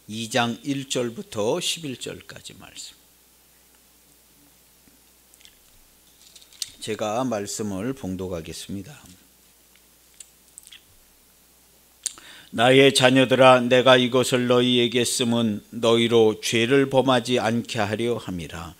2장 1절부터 11절까지 말씀. 제가 말씀을 봉독하겠습니다. 나의 자녀들아, 내가 이것을 너희에게 쓰면 너희로 죄를 범하지 않게 하려 함이라.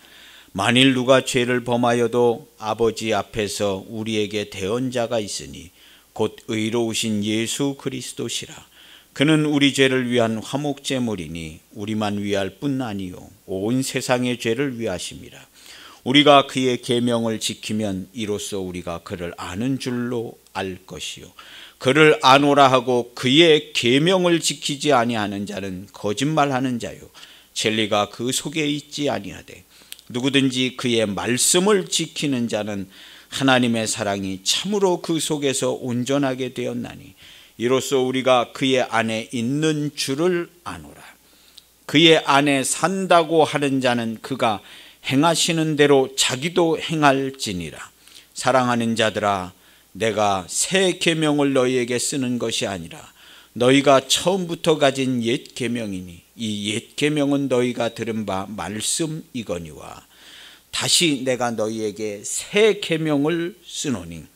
만일 누가 죄를 범하여도 아버지 앞에서 우리에게 대언자가 있으니 곧 의로우신 예수 그리스도시라. 그는 우리 죄를 위한 화목제물이니 우리만 위할 뿐 아니요 온 세상의 죄를 위하심이라. 우리가 그의 계명을 지키면 이로써 우리가 그를 아는 줄로 알 것이요 그를 아노라 하고 그의 계명을 지키지 아니하는 자는 거짓말하는 자요 진리가 그 속에 있지 아니하되 누구든지 그의 말씀을 지키는 자는 하나님의 사랑이 참으로 그 속에서 온전하게 되었나니 이로써 우리가 그의 안에 있는 줄을 아노라. 그의 안에 산다고 하는 자는 그가 행하시는 대로 자기도 행할지니라. 사랑하는 자들아, 내가 새 계명을 너희에게 쓰는 것이 아니라 너희가 처음부터 가진 옛 계명이니 이 옛 계명은 너희가 들은 바 말씀이거니와 다시 내가 너희에게 새 계명을 쓰노니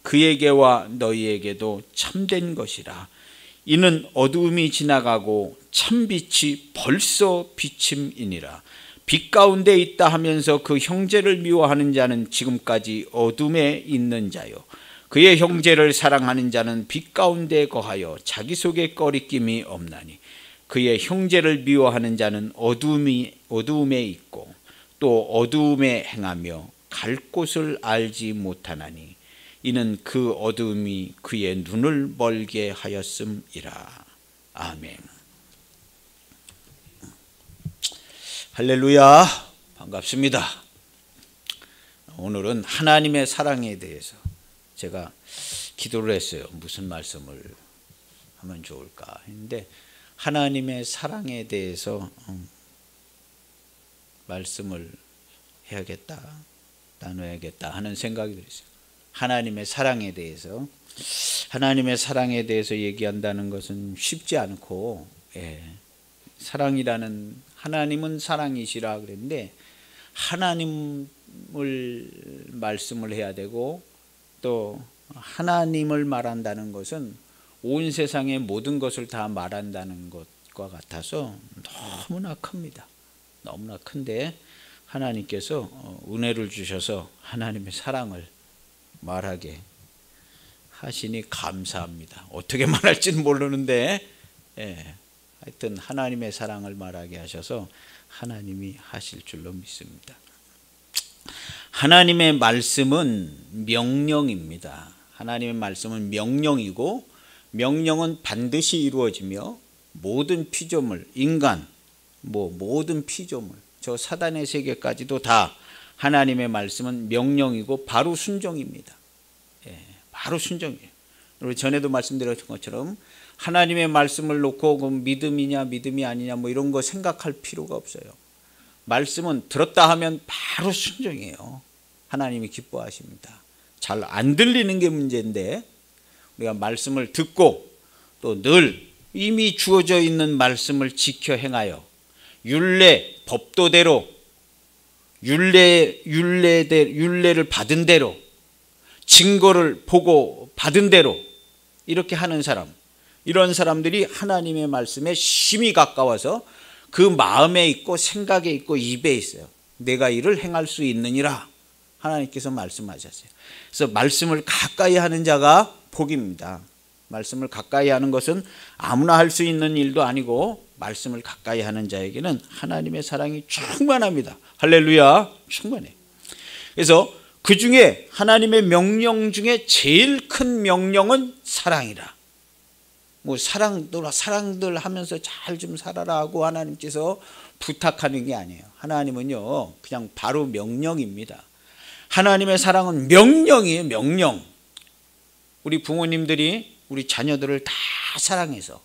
그에게와 너희에게도 참된 것이라. 이는 어두움이 지나가고 참빛이 벌써 비침이니라. 빛 가운데 있다 하면서 그 형제를 미워하는 자는 지금까지 어둠에 있는 자요 그의 형제를 사랑하는 자는 빛 가운데 거하여 자기 속에 꺼리낌이 없나니 그의 형제를 미워하는 자는 어두움에 있고 또 어두움에 행하며 갈 곳을 알지 못하나니 이는 그 어두움이 그의 눈을 멀게 하였음이라. 아멘. 할렐루야, 반갑습니다. 오늘은 하나님의 사랑에 대해서 제가 기도를 했어요. 무슨 말씀을 하면 좋을까 했는데 하나님의 사랑에 대해서 말씀을 해야겠다, 나눠야겠다 하는 생각이 들었어요. 하나님의 사랑에 대해서 얘기한다는 것은 쉽지 않고, 사랑이라는, 하나님은 사랑이시라 그랬는데 하나님을 말씀을 해야 되고 또 하나님을 말한다는 것은 온 세상의 모든 것을 다 말한다는 것과 같아서 너무나 큽니다. 너무나 큰데 하나님께서 은혜를 주셔서 하나님의 사랑을 말하게 하시니 감사합니다. 어떻게 말할지는 모르는데 하여튼 하나님의 사랑을 말하게 하셔서 하나님이 하실 줄로 믿습니다. 하나님의 말씀은 명령입니다. 하나님의 말씀은 명령이고 명령은 반드시 이루어지며 모든 피조물, 인간, 모든 피조물, 저 사단의 세계까지도 다 하나님의 말씀은 명령이고 바로 순종입니다. 바로 순종이에요. 그리고 전에도 말씀드렸던 것처럼 하나님의 말씀을 놓고 그 믿음이냐 믿음이 아니냐 이런 거 생각할 필요가 없어요. 말씀은 들었다 하면 바로 순종이에요. 하나님이 기뻐하십니다. 잘 안 들리는 게 문제인데 우리가 말씀을 듣고 또 늘 이미 주어져 있는 말씀을 지켜 행하여 율례, 법도대로 율례를 받은 대로 증거를 보고 받은 대로 이렇게 하는 사람, 이런 사람들이 하나님의 말씀에 심히 가까워서 그 마음에 있고 생각에 있고 입에 있어요. 내가 이를 행할 수 있느니라 하나님께서 말씀하셨어요. 그래서 말씀을 가까이 하는 자가 복입니다. 말씀을 가까이 하는 것은 아무나 할 수 있는 일도 아니고 말씀을 가까이 하는 자에게는 하나님의 사랑이 충만합니다. 할렐루야, 충만해. 그래서 그 중에 하나님의 명령 중에 제일 큰 명령은 사랑이라. 사랑들 하면서 잘 좀 살아라 하고 하나님께서 부탁하는 게 아니에요. 하나님은요 그냥 바로 명령입니다. 하나님의 사랑은 명령이에요. 명령. 우리 부모님들이 우리 자녀들을 다 사랑해서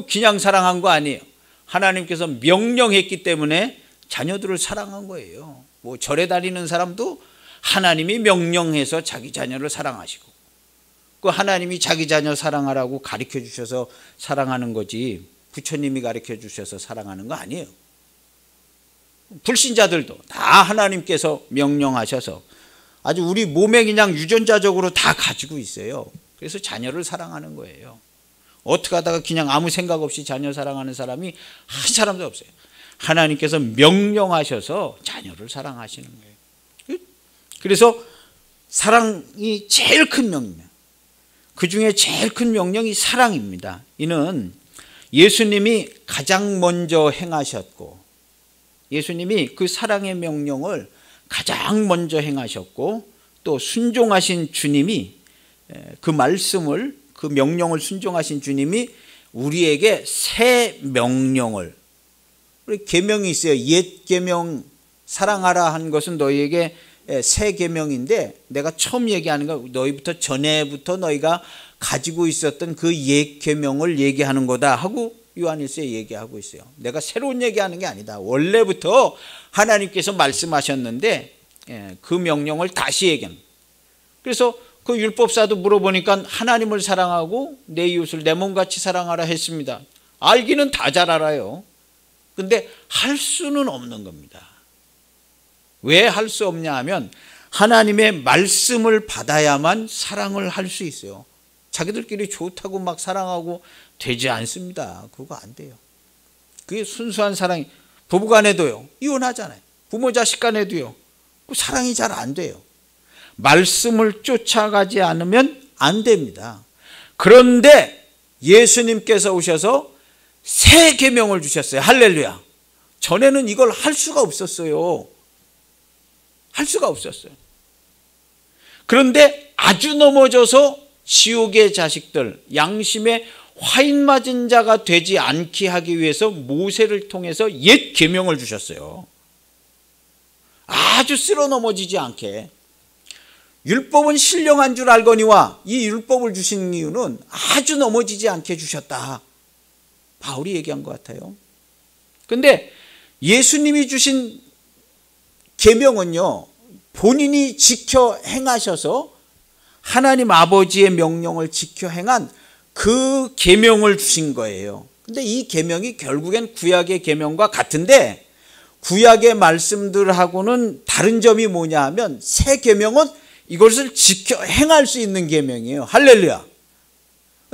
그냥 사랑한 거 아니에요. 하나님께서 명령했기 때문에 자녀들을 사랑한 거예요. 절에 다니는 사람도 하나님이 명령해서 자기 자녀를 사랑하시고 그 하나님이 자기 자녀 사랑하라고 가르쳐 주셔서 사랑하는 거지 부처님이 가르쳐 주셔서 사랑하는 거 아니에요. 불신자들도 다 하나님께서 명령하셔서 아주 우리 몸에 그냥 유전자적으로 다 가지고 있어요. 그래서 자녀를 사랑하는 거예요. 어떻게 하다가 그냥 아무 생각 없이 자녀 사랑하는 사람이 한 사람도 없어요. 하나님께서 명령하셔서 자녀를 사랑하시는 거예요. 그래서 사랑이 제일 큰 명령, 그 중에 제일 큰 명령이 사랑입니다. 이는 예수님이 가장 먼저 행하셨고, 예수님이 그 사랑의 명령을 가장 먼저 행하셨고, 또 순종하신 주님이 그 말씀을, 그 명령을 순종하신 주님이 우리에게 새 명령을, 우리 계명이 있어요. 옛 계명 사랑하라 한 것은 너희에게 새 계명인데, 내가 처음 얘기하는 건 너희부터 전에부터 너희가 가지고 있었던 그 옛 계명을 얘기하는 거다 하고 요한일서에 얘기하고 있어요. 내가 새로운 얘기하는 게 아니다. 원래부터 하나님께서 말씀하셨는데 그 명령을 다시 얘기합니다. 그래서 그 율법사도 물어보니까 하나님을 사랑하고 내 이웃을 내 몸같이 사랑하라 했습니다. 알기는 다 잘 알아요. 근데 할 수는 없는 겁니다. 왜 할 수 없냐 하면 하나님의 말씀을 받아야만 사랑을 할 수 있어요. 자기들끼리 좋다고 막 사랑하고 되지 않습니다. 그거 안 돼요. 그게 순수한 사랑이, 부부간에도요. 이혼하잖아요. 부모 자식 간에도요. 그 사랑이 잘 안 돼요. 말씀을 쫓아가지 않으면 안 됩니다. 그런데 예수님께서 오셔서 새 계명을 주셨어요. 할렐루야. 전에는 이걸 할 수가 없었어요. 할 수가 없었어요. 그런데 아주 넘어져서 지옥의 자식들, 양심에 화인 맞은 자가 되지 않게 하기 위해서 모세를 통해서 옛 계명을 주셨어요. 아주 쓸어 넘어지지 않게. 율법은 신령한 줄 알거니와, 이 율법을 주신 이유는 아주 넘어지지 않게 주셨다. 바울이 얘기한 것 같아요. 그런데 예수님이 주신 계명은요, 본인이 지켜 행하셔서 하나님 아버지의 명령을 지켜 행한 그 계명을 주신 거예요. 근데 이 계명이 결국엔 구약의 계명과 같은데, 구약의 말씀들하고는 다른 점이 뭐냐 하면 새 계명은 이것을 지켜 행할 수 있는 계명이에요. 할렐루야.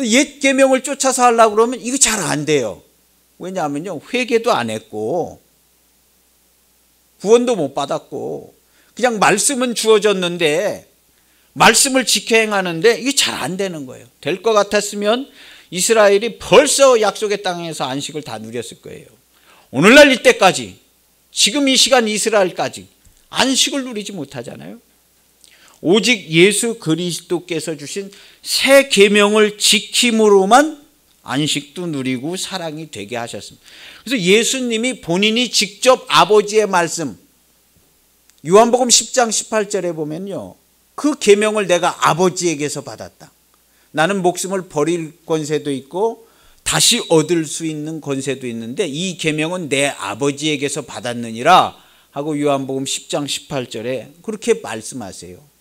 옛 계명을 쫓아서 하려고 그러면 이거 잘 안 돼요. 왜냐하면요, 회개도 안 했고 구원도 못 받았고 그냥 말씀은 주어졌는데 말씀을 지켜 행하는데 이게 잘 안 되는 거예요. 될 것 같았으면 이스라엘이 벌써 약속의 땅에서 안식을 다 누렸을 거예요. 오늘날 이때까지, 지금 이 시간 이스라엘까지 안식을 누리지 못하잖아요. 오직 예수 그리스도께서 주신 새 계명을 지킴으로만 안식도 누리고 사랑이 되게 하셨습니다. 그래서 예수님이 본인이 직접 아버지의 말씀, 요한복음 10장 18절에 보면요, 그 계명을 내가 아버지에게서 받았다. 나는 목숨을 버릴 권세도 있고 다시 얻을 수 있는 권세도 있는데 이 계명은 내 아버지에게서 받았느니라 하고 요한복음 10장 18절에 그렇게 말씀하세요.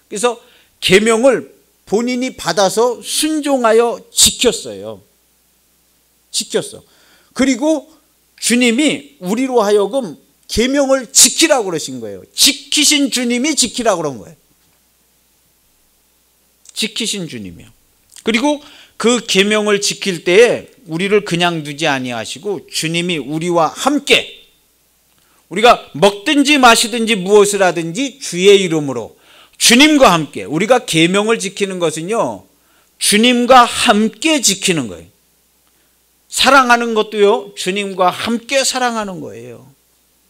그래서 계명을 본인이 받아서 순종하여 지켰어요. 지켰어. 그리고 주님이 우리로 하여금 계명을 지키라고 그러신 거예요. 지키신 주님이 지키라고 그런 거예요. 지키신 주님이요. 그리고 그 계명을 지킬 때에 우리를 그냥 두지 아니하시고 주님이 우리와 함께, 우리가 먹든지 마시든지 무엇을 하든지 주의 이름으로 주님과 함께, 우리가 계명을 지키는 것은요, 주님과 함께 지키는 거예요. 사랑하는 것도요, 주님과 함께 사랑하는 거예요.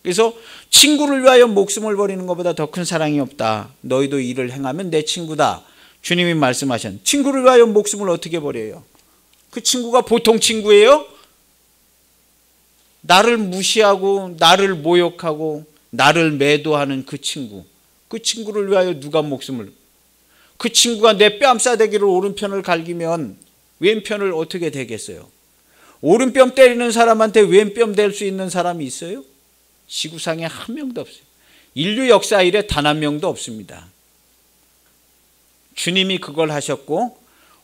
그래서 친구를 위하여 목숨을 버리는 것보다 더 큰 사랑이 없다. 너희도 이를 행하면 내 친구다. 주님이 말씀하신, 친구를 위하여 목숨을 어떻게 버려요? 그 친구가 보통 친구예요? 나를 무시하고 나를 모욕하고 나를 매도하는 그 친구, 그 친구를 위하여 누가 목숨을, 그 친구가 내 뺨싸대기를 오른편을 갈기면 왼편을 어떻게 대겠어요? 오른뺨 때리는 사람한테 왼뺨 댈 수 있는 사람이 있어요? 지구상에 한 명도 없어요. 인류 역사 이래 단 한 명도 없습니다. 주님이 그걸 하셨고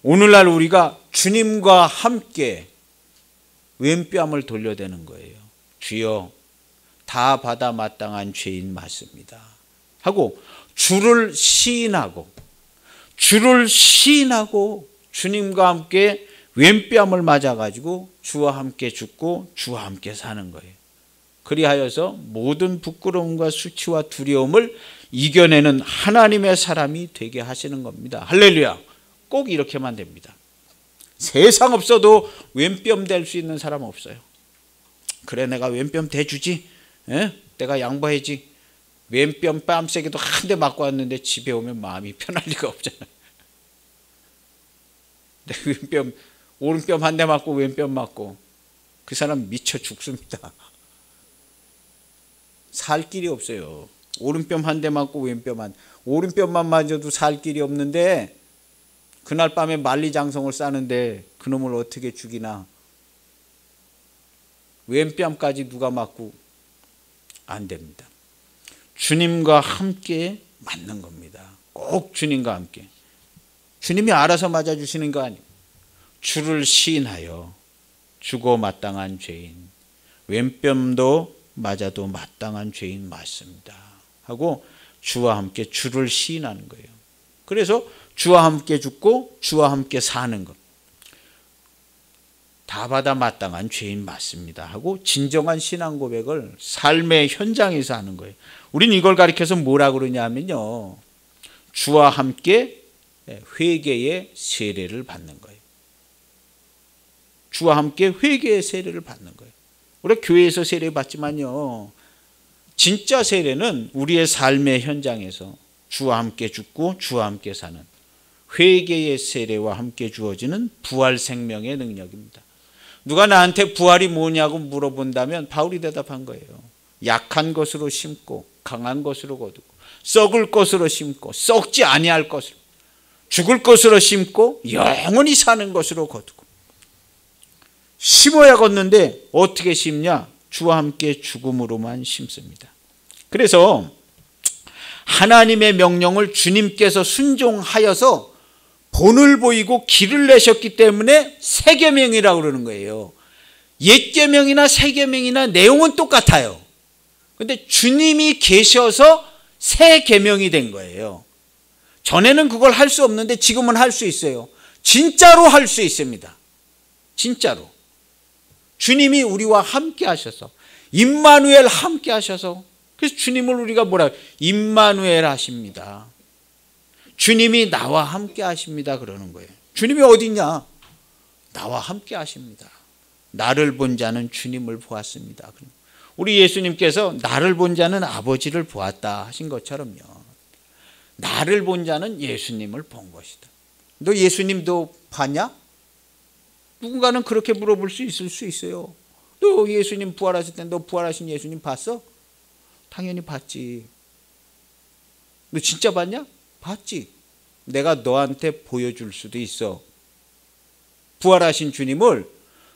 오늘날 우리가 주님과 함께 왼뺨을 돌려대는 거예요. 주여, 다 받아 마땅한 죄인 맞습니다 하고 주를 시인하고 주님과 함께 왼뺨을 맞아가지고 주와 함께 죽고 주와 함께 사는 거예요. 그리하여서 모든 부끄러움과 수치와 두려움을 이겨내는 하나님의 사람이 되게 하시는 겁니다. 할렐루야. 꼭 이렇게만 됩니다. 세상 없어도 왼뺨 될 수 있는 사람 없어요. 그래, 내가 왼뺨 대주지, 내가 양보해지. 왼뺨 뺨세게도 한 대 맞고 왔는데 집에 오면 마음이 편할 리가 없잖아요. 내 왼뺨, 오른뺨 한 대 맞고 왼뺨 맞고 그 사람 미쳐 죽습니다. 살 길이 없어요. 오른뺨 한 대 맞고 오른뺨만 맞아도 살 길이 없는데 그날 밤에 만리장성을 싸는데 그놈을 어떻게 죽이나. 왼뺨까지 누가 맞고 안 됩니다. 주님과 함께 맞는 겁니다. 꼭 주님과 함께. 주님이 알아서 맞아주시는 거 아니에요. 주를 시인하여 주고 마땅한 죄인, 왼뺨도 맞아도 마땅한 죄인 맞습니다 하고 주와 함께 주를 시인하는 거예요. 그래서 주와 함께 죽고 주와 함께 사는 것, 다 받아 마땅한 죄인 맞습니다 하고 진정한 신앙 고백을 삶의 현장에서 하는 거예요. 우린 이걸 가리켜서 뭐라 그러냐 하면요, 주와 함께 회개의 세례를 받는 거예요. 주와 함께 회개의 세례를 받는 거예요. 우리 교회에서 세례 받지만요, 진짜 세례는 우리의 삶의 현장에서 주와 함께 죽고 주와 함께 사는 회개의 세례와 함께 주어지는 부활 생명의 능력입니다. 누가 나한테 부활이 뭐냐고 물어본다면 바울이 대답한 거예요. 약한 것으로 심고 강한 것으로 거두고, 썩을 것으로 심고 썩지 아니할 것으로, 죽을 것으로 심고 영원히 사는 것으로 거두고. 심어야 걷는데 어떻게 심냐? 주와 함께 죽음으로만 심습니다. 그래서 하나님의 명령을 주님께서 순종하여서 본을 보이고 길을 내셨기 때문에 새 계명이라고 그러는 거예요. 옛 계명이나 새 계명이나 내용은 똑같아요. 그런데 주님이 계셔서 새 계명이 된 거예요. 전에는 그걸 할 수 없는데 지금은 할 수 있어요. 진짜로 할 수 있습니다. 진짜로. 주님이 우리와 함께 하셔서, 임마누엘 함께 하셔서, 그래서 주님을 우리가 뭐라 해요? 임마누엘 하십니다. 주님이 나와 함께 하십니다 그러는 거예요. 주님이 어디 있냐? 나와 함께 하십니다. 나를 본 자는 주님을 보았습니다. 우리 예수님께서 나를 본 자는 아버지를 보았다 하신 것처럼요, 나를 본 자는 예수님을 본 것이다. 너 예수님도 봤냐? 누군가는 그렇게 물어볼 수 있을 수 있어요. 너 예수님 부활하실 때 너 부활하신 예수님 봤어? 당연히 봤지. 너 진짜 봤냐? 봤지. 내가 너한테 보여줄 수도 있어. 부활하신 주님을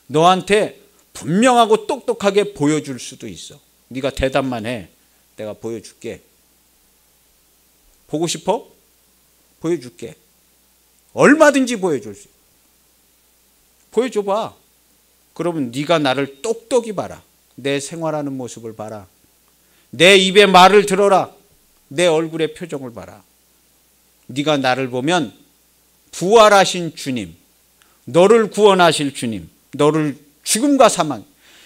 너한테 분명하고 똑똑하게 보여줄 수도 있어. 네가 대답만 해. 내가 보여줄게. 보고 싶어? 보여줄게. 얼마든지 보여줄 수 있어. 보여줘봐. 그러면 네가 나를 똑똑히 봐라. 내 생활하는 모습을 봐라. 내 입에 말을 들어라. 내 얼굴의 표정을 봐라. 네가 나를 보면 부활하신 주님, 너를 구원하실 주님, 너를 죽음과 사망,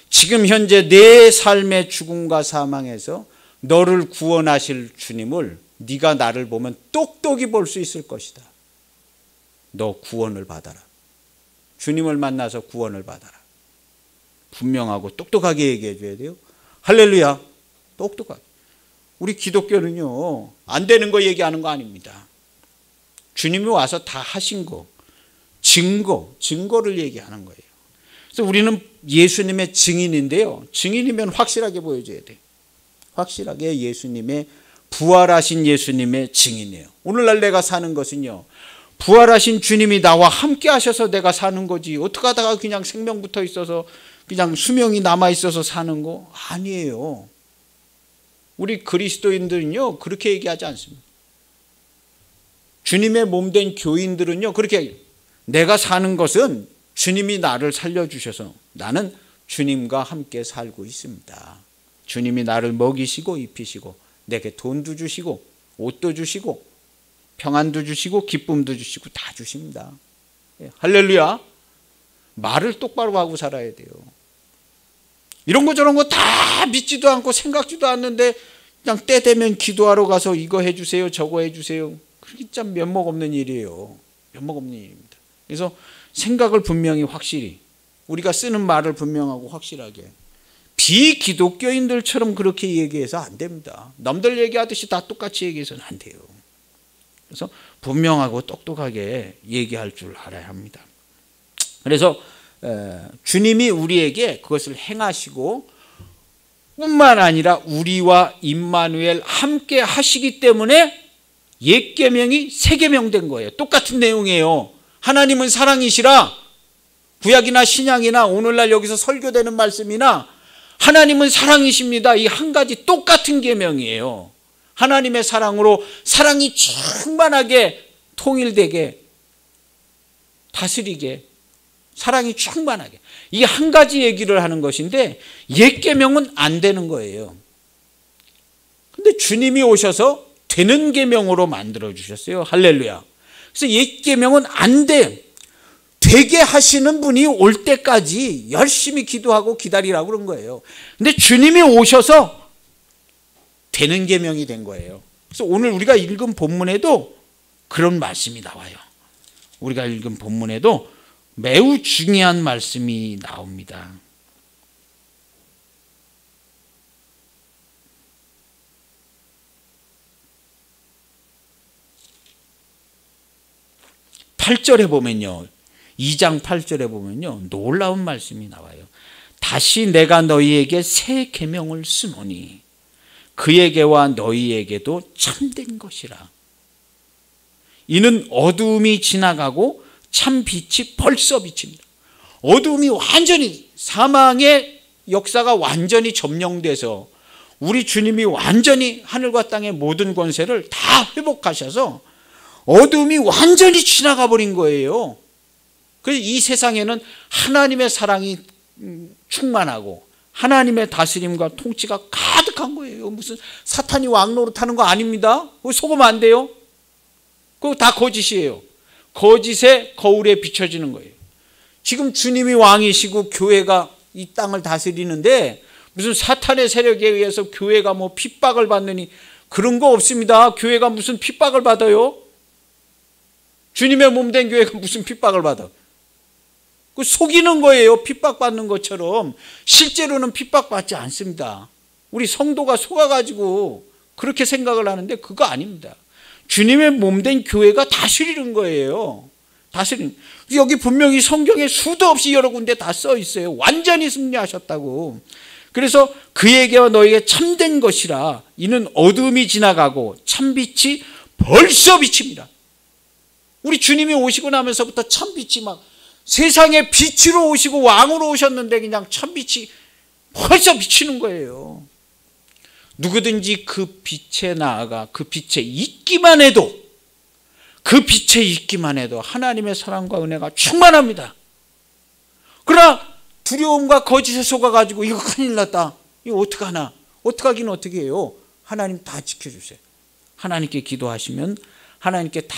지금 현재 내 삶의 죽음과 사망에서 너를 구원하실 주님을 네가 나를 보면 똑똑히 볼 수 있을 것이다. 너 구원을 받아라. 주님을 만나서 구원을 받아라. 분명하고 똑똑하게 얘기해 줘야 돼요. 할렐루야. 똑똑하게. 우리 기독교는요, 안 되는 거 얘기하는 거 아닙니다. 주님이 와서 다 하신 거, 증거를 얘기하는 거예요. 그래서 우리는 예수님의 증인인데요, 증인이면 확실하게 보여줘야 돼요. 확실하게 예수님의, 부활하신 예수님의 증인이에요. 오늘날 내가 사는 것은요, 부활하신 주님이 나와 함께 하셔서 내가 사는 거지, 어떻게 하다가 그냥 생명 붙어 있어서 그냥 수명이 남아 있어서 사는 거 아니에요. 우리 그리스도인들은요 그렇게 얘기하지 않습니다. 주님의 몸된 교인들은요 그렇게, 내가 사는 것은 주님이 나를 살려주셔서 나는 주님과 함께 살고 있습니다. 주님이 나를 먹이시고 입히시고 내게 돈도 주시고 옷도 주시고 평안도 주시고 기쁨도 주시고 다 주십니다. 할렐루야. 말을 똑바로 하고 살아야 돼요. 이런 거 저런 거 다 믿지도 않고 생각지도 않는데 그냥 때 되면 기도하러 가서 이거 해주세요 저거 해주세요. 그게 참 면목 없는 일이에요. 면목 없는 일입니다. 그래서 생각을 분명히 확실히 우리가 쓰는 말을 분명하고 확실하게 비기독교인들처럼 그렇게 얘기해서 안 됩니다. 남들 얘기하듯이 다 똑같이 얘기해서는 안 돼요. 그래서 분명하고 똑똑하게 얘기할 줄 알아야 합니다. 그래서 주님이 우리에게 그것을 행하시고 뿐만 아니라 우리와 임마누엘 함께 하시기 때문에 옛 계명이 새 계명 된 거예요. 똑같은 내용이에요. 하나님은 사랑이시라. 구약이나 신약이나 오늘날 여기서 설교되는 말씀이나 하나님은 사랑이십니다. 이 한 가지 똑같은 계명이에요. 하나님의 사랑으로 사랑이 충만하게 통일되게 다스리게 사랑이 충만하게 이 한 가지 얘기를 하는 것인데 옛 계명은 안 되는 거예요. 근데 주님이 오셔서 되는 계명으로 만들어 주셨어요. 할렐루야. 그래서 옛 계명은 안 돼. 되게 하시는 분이 올 때까지 열심히 기도하고 기다리라고 그런 거예요. 근데 주님이 오셔서 되는 계명이 된 거예요. 그래서 오늘 우리가 읽은 본문에도 그런 말씀이 나와요. 우리가 읽은 본문에도 매우 중요한 말씀이 나옵니다. 8절에 보면요. 2장 8절에 보면요. 놀라운 말씀이 나와요. 다시 내가 너희에게 새 계명을 쓰노니 그에게와 너희에게도 참된 것이라. 이는 어두움이 지나가고 참 빛이 벌써 비칩니다. 어두움이 완전히 사망의 역사가 완전히 점령돼서 우리 주님이 완전히 하늘과 땅의 모든 권세를 다 회복하셔서 어두움이 완전히 지나가 버린 거예요. 그래서 이 세상에는 하나님의 사랑이 충만하고 하나님의 다스림과 통치가 가득한 거예요. 무슨 사탄이 왕노릇하는 거 아닙니다. 그거 속으면 안 돼요. 그거 다 거짓이에요. 거짓의 거울에 비춰지는 거예요. 지금 주님이 왕이시고 교회가 이 땅을 다스리는데 무슨 사탄의 세력에 의해서 교회가 뭐 핍박을 받느니 그런 거 없습니다. 교회가 무슨 핍박을 받아요? 주님의 몸 된 교회가 무슨 핍박을 받아? 그 속이는 거예요. 핍박받는 것처럼. 실제로는 핍박받지 않습니다. 우리 성도가 속아가지고 그렇게 생각을 하는데 그거 아닙니다. 주님의 몸 된 교회가 다스리는 거예요. 다스리는. 여기 분명히 성경에 수도 없이 여러 군데 다 써 있어요. 완전히 승리하셨다고. 그래서 그에게와 너에게 참된 것이라. 이는 어둠이 지나가고 참빛이 벌써 비칩니다. 우리 주님이 오시고 나면서부터 참빛이 막 세상에 빛으로 오시고 왕으로 오셨는데 그냥 참빛이 벌써 비치는 거예요. 누구든지 그 빛에 나아가 그 빛에 있기만 해도 그 빛에 있기만 해도 하나님의 사랑과 은혜가 충만합니다. 그러나 두려움과 거짓에 속아가지고 이거 큰일 났다. 이거 어떡하나. 어떡하긴 어떻게 해요. 하나님 다 지켜주세요. 하나님께 기도하시면 하나님께 다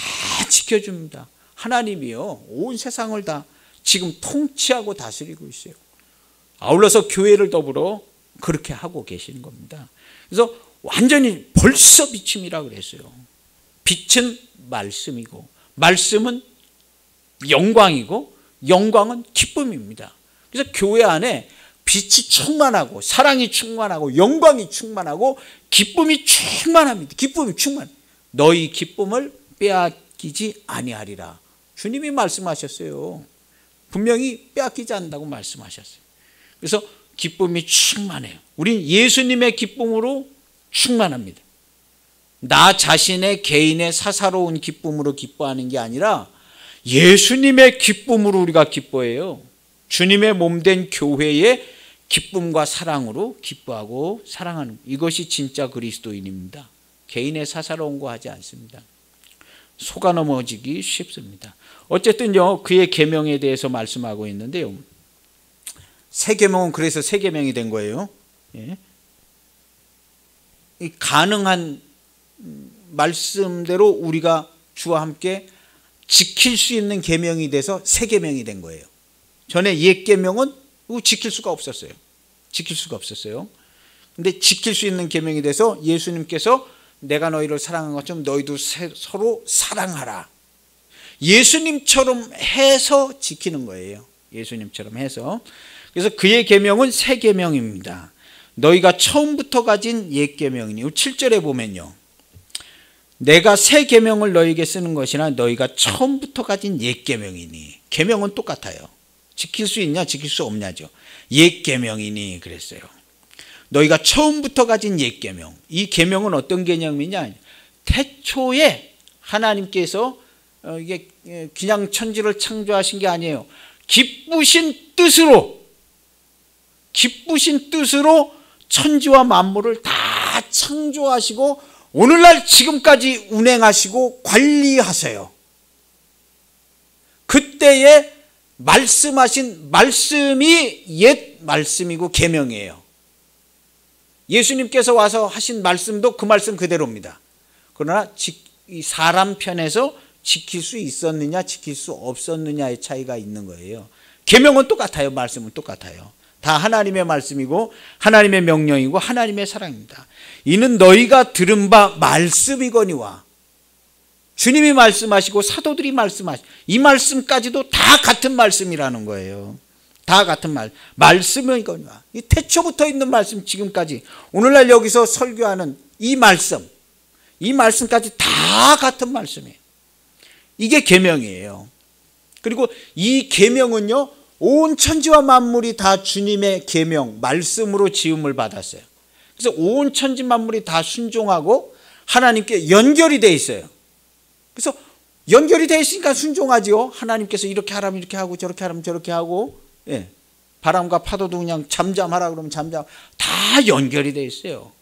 지켜줍니다. 하나님이요. 온 세상을 다 지금 통치하고 다스리고 있어요. 아울러서 교회를 더불어 그렇게 하고 계시는 겁니다. 그래서 완전히 벌써 비침이라 그랬어요. 빛은 말씀이고 말씀은 영광이고 영광은 기쁨입니다. 그래서 교회 안에 빛이 충만하고 사랑이 충만하고 영광이 충만하고 기쁨이 충만합니다. 기쁨이 충만. 너희 기쁨을 빼앗기지 아니하리라. 주님이 말씀하셨어요. 분명히 빼앗기지 않는다고 말씀하셨어요. 그래서 기쁨이 충만해요. 우린 예수님의 기쁨으로 충만합니다. 나 자신의 개인의 사사로운 기쁨으로 기뻐하는 게 아니라 예수님의 기쁨으로 우리가 기뻐해요. 주님의 몸된 교회의 기쁨과 사랑으로 기뻐하고 사랑하는 이것이 진짜 그리스도인입니다. 개인의 사사로운 거 하지 않습니다. 속아 넘어지기 쉽습니다. 어쨌든요, 그의 계명에 대해서 말씀하고 있는데요. 새 계명은 그래서 새 계명이 된 거예요. 예. 이 가능한 말씀대로 우리가 주와 함께 지킬 수 있는 계명이 돼서 새 계명이 된 거예요. 전에 옛 계명은 지킬 수가 없었어요. 지킬 수가 없었어요. 근데 지킬 수 있는 계명이 돼서 예수님께서 내가 너희를 사랑한 것처럼 너희도 서로 사랑하라. 예수님처럼 해서 지키는 거예요. 예수님처럼 해서. 그래서 그의 계명은 새 계명입니다. 너희가 처음부터 가진 옛 계명이니 7절에 보면요. 내가 새 계명을 너희에게 쓰는 것이나 너희가 처음부터 가진 옛 계명이니. 계명은 똑같아요. 지킬 수 있냐 지킬 수 없냐죠. 옛 계명이니 그랬어요. 너희가 처음부터 가진 옛 계명. 이 계명은 어떤 개념이냐? 태초에 하나님께서 이게 그냥 천지를 창조하신 게 아니에요. 기쁘신 뜻으로 천지와 만물을 다 창조하시고 오늘날 지금까지 운행하시고 관리하세요. 그때에 말씀하신 말씀이 옛 말씀이고 계명이에요. 예수님께서 와서 하신 말씀도 그 말씀 그대로입니다. 그러나 이 사람 편에서 지킬 수 있었느냐 지킬 수 없었느냐의 차이가 있는 거예요. 계명은 똑같아요. 말씀은 똑같아요. 다 하나님의 말씀이고 하나님의 명령이고 하나님의 사랑입니다. 이는 너희가 들은 바 말씀이거니와. 주님이 말씀하시고 사도들이 말씀하시고 이 말씀까지도 다 같은 말씀이라는 거예요. 다 같은 말씀이거니와. 이 태초부터 있는 말씀 지금까지 오늘날 여기서 설교하는 이 말씀까지 다 같은 말씀이에요. 이게 계명이에요. 그리고 이 계명은요 온 천지와 만물이 다 주님의 계명 말씀으로 지음을 받았어요. 그래서 온 천지 만물이 다 순종하고 하나님께 연결이 돼 있어요. 그래서 연결이 돼 있으니까 순종하지요. 하나님께서 이렇게 하라면 이렇게 하고 저렇게 하라면 저렇게 하고, 예. 바람과 파도도 그냥 잠잠하라 그러면 잠잠. 다 연결이 돼 있어요.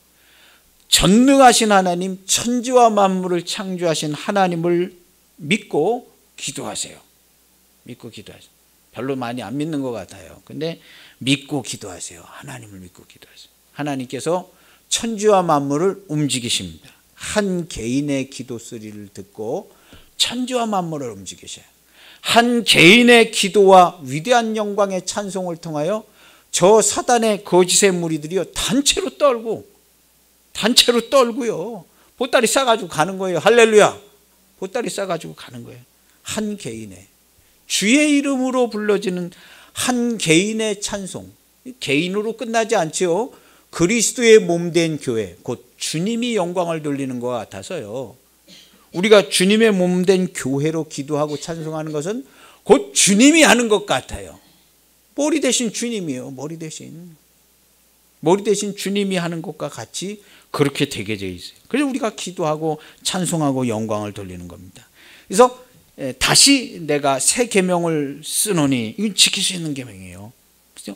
전능하신 하나님, 천지와 만물을 창조하신 하나님을 믿고 기도하세요. 믿고 기도하세요. 별로 많이 안 믿는 것 같아요. 근데 믿고 기도하세요. 하나님을 믿고 기도하세요. 하나님께서 천지와 만물을 움직이십니다. 한 개인의 기도 소리를 듣고 천지와 만물을 움직이셔요. 한 개인의 기도와 위대한 영광의 찬송을 통하여 저 사단의 거짓의 무리들이요 단체로 떨고요 보따리 싸가지고 가는 거예요. 할렐루야. 보따리 싸가지고 가는 거예요. 한 개인의 주의 이름으로 불러지는 한 개인의 찬송. 개인으로 끝나지 않지요. 그리스도의 몸된 교회, 곧 주님이 영광을 돌리는 것 같아서요. 우리가 주님의 몸된 교회로 기도하고 찬송하는 것은 곧 주님이 하는 것 같아요. 머리 대신 주님이에요. 머리 대신 주님이 하는 것과 같이 그렇게 되게 돼 있어요. 그래서 우리가 기도하고 찬송하고 영광을 돌리는 겁니다. 그래서 다시 내가 새 계명을 쓰노니 이건 지킬 수 있는 계명이에요.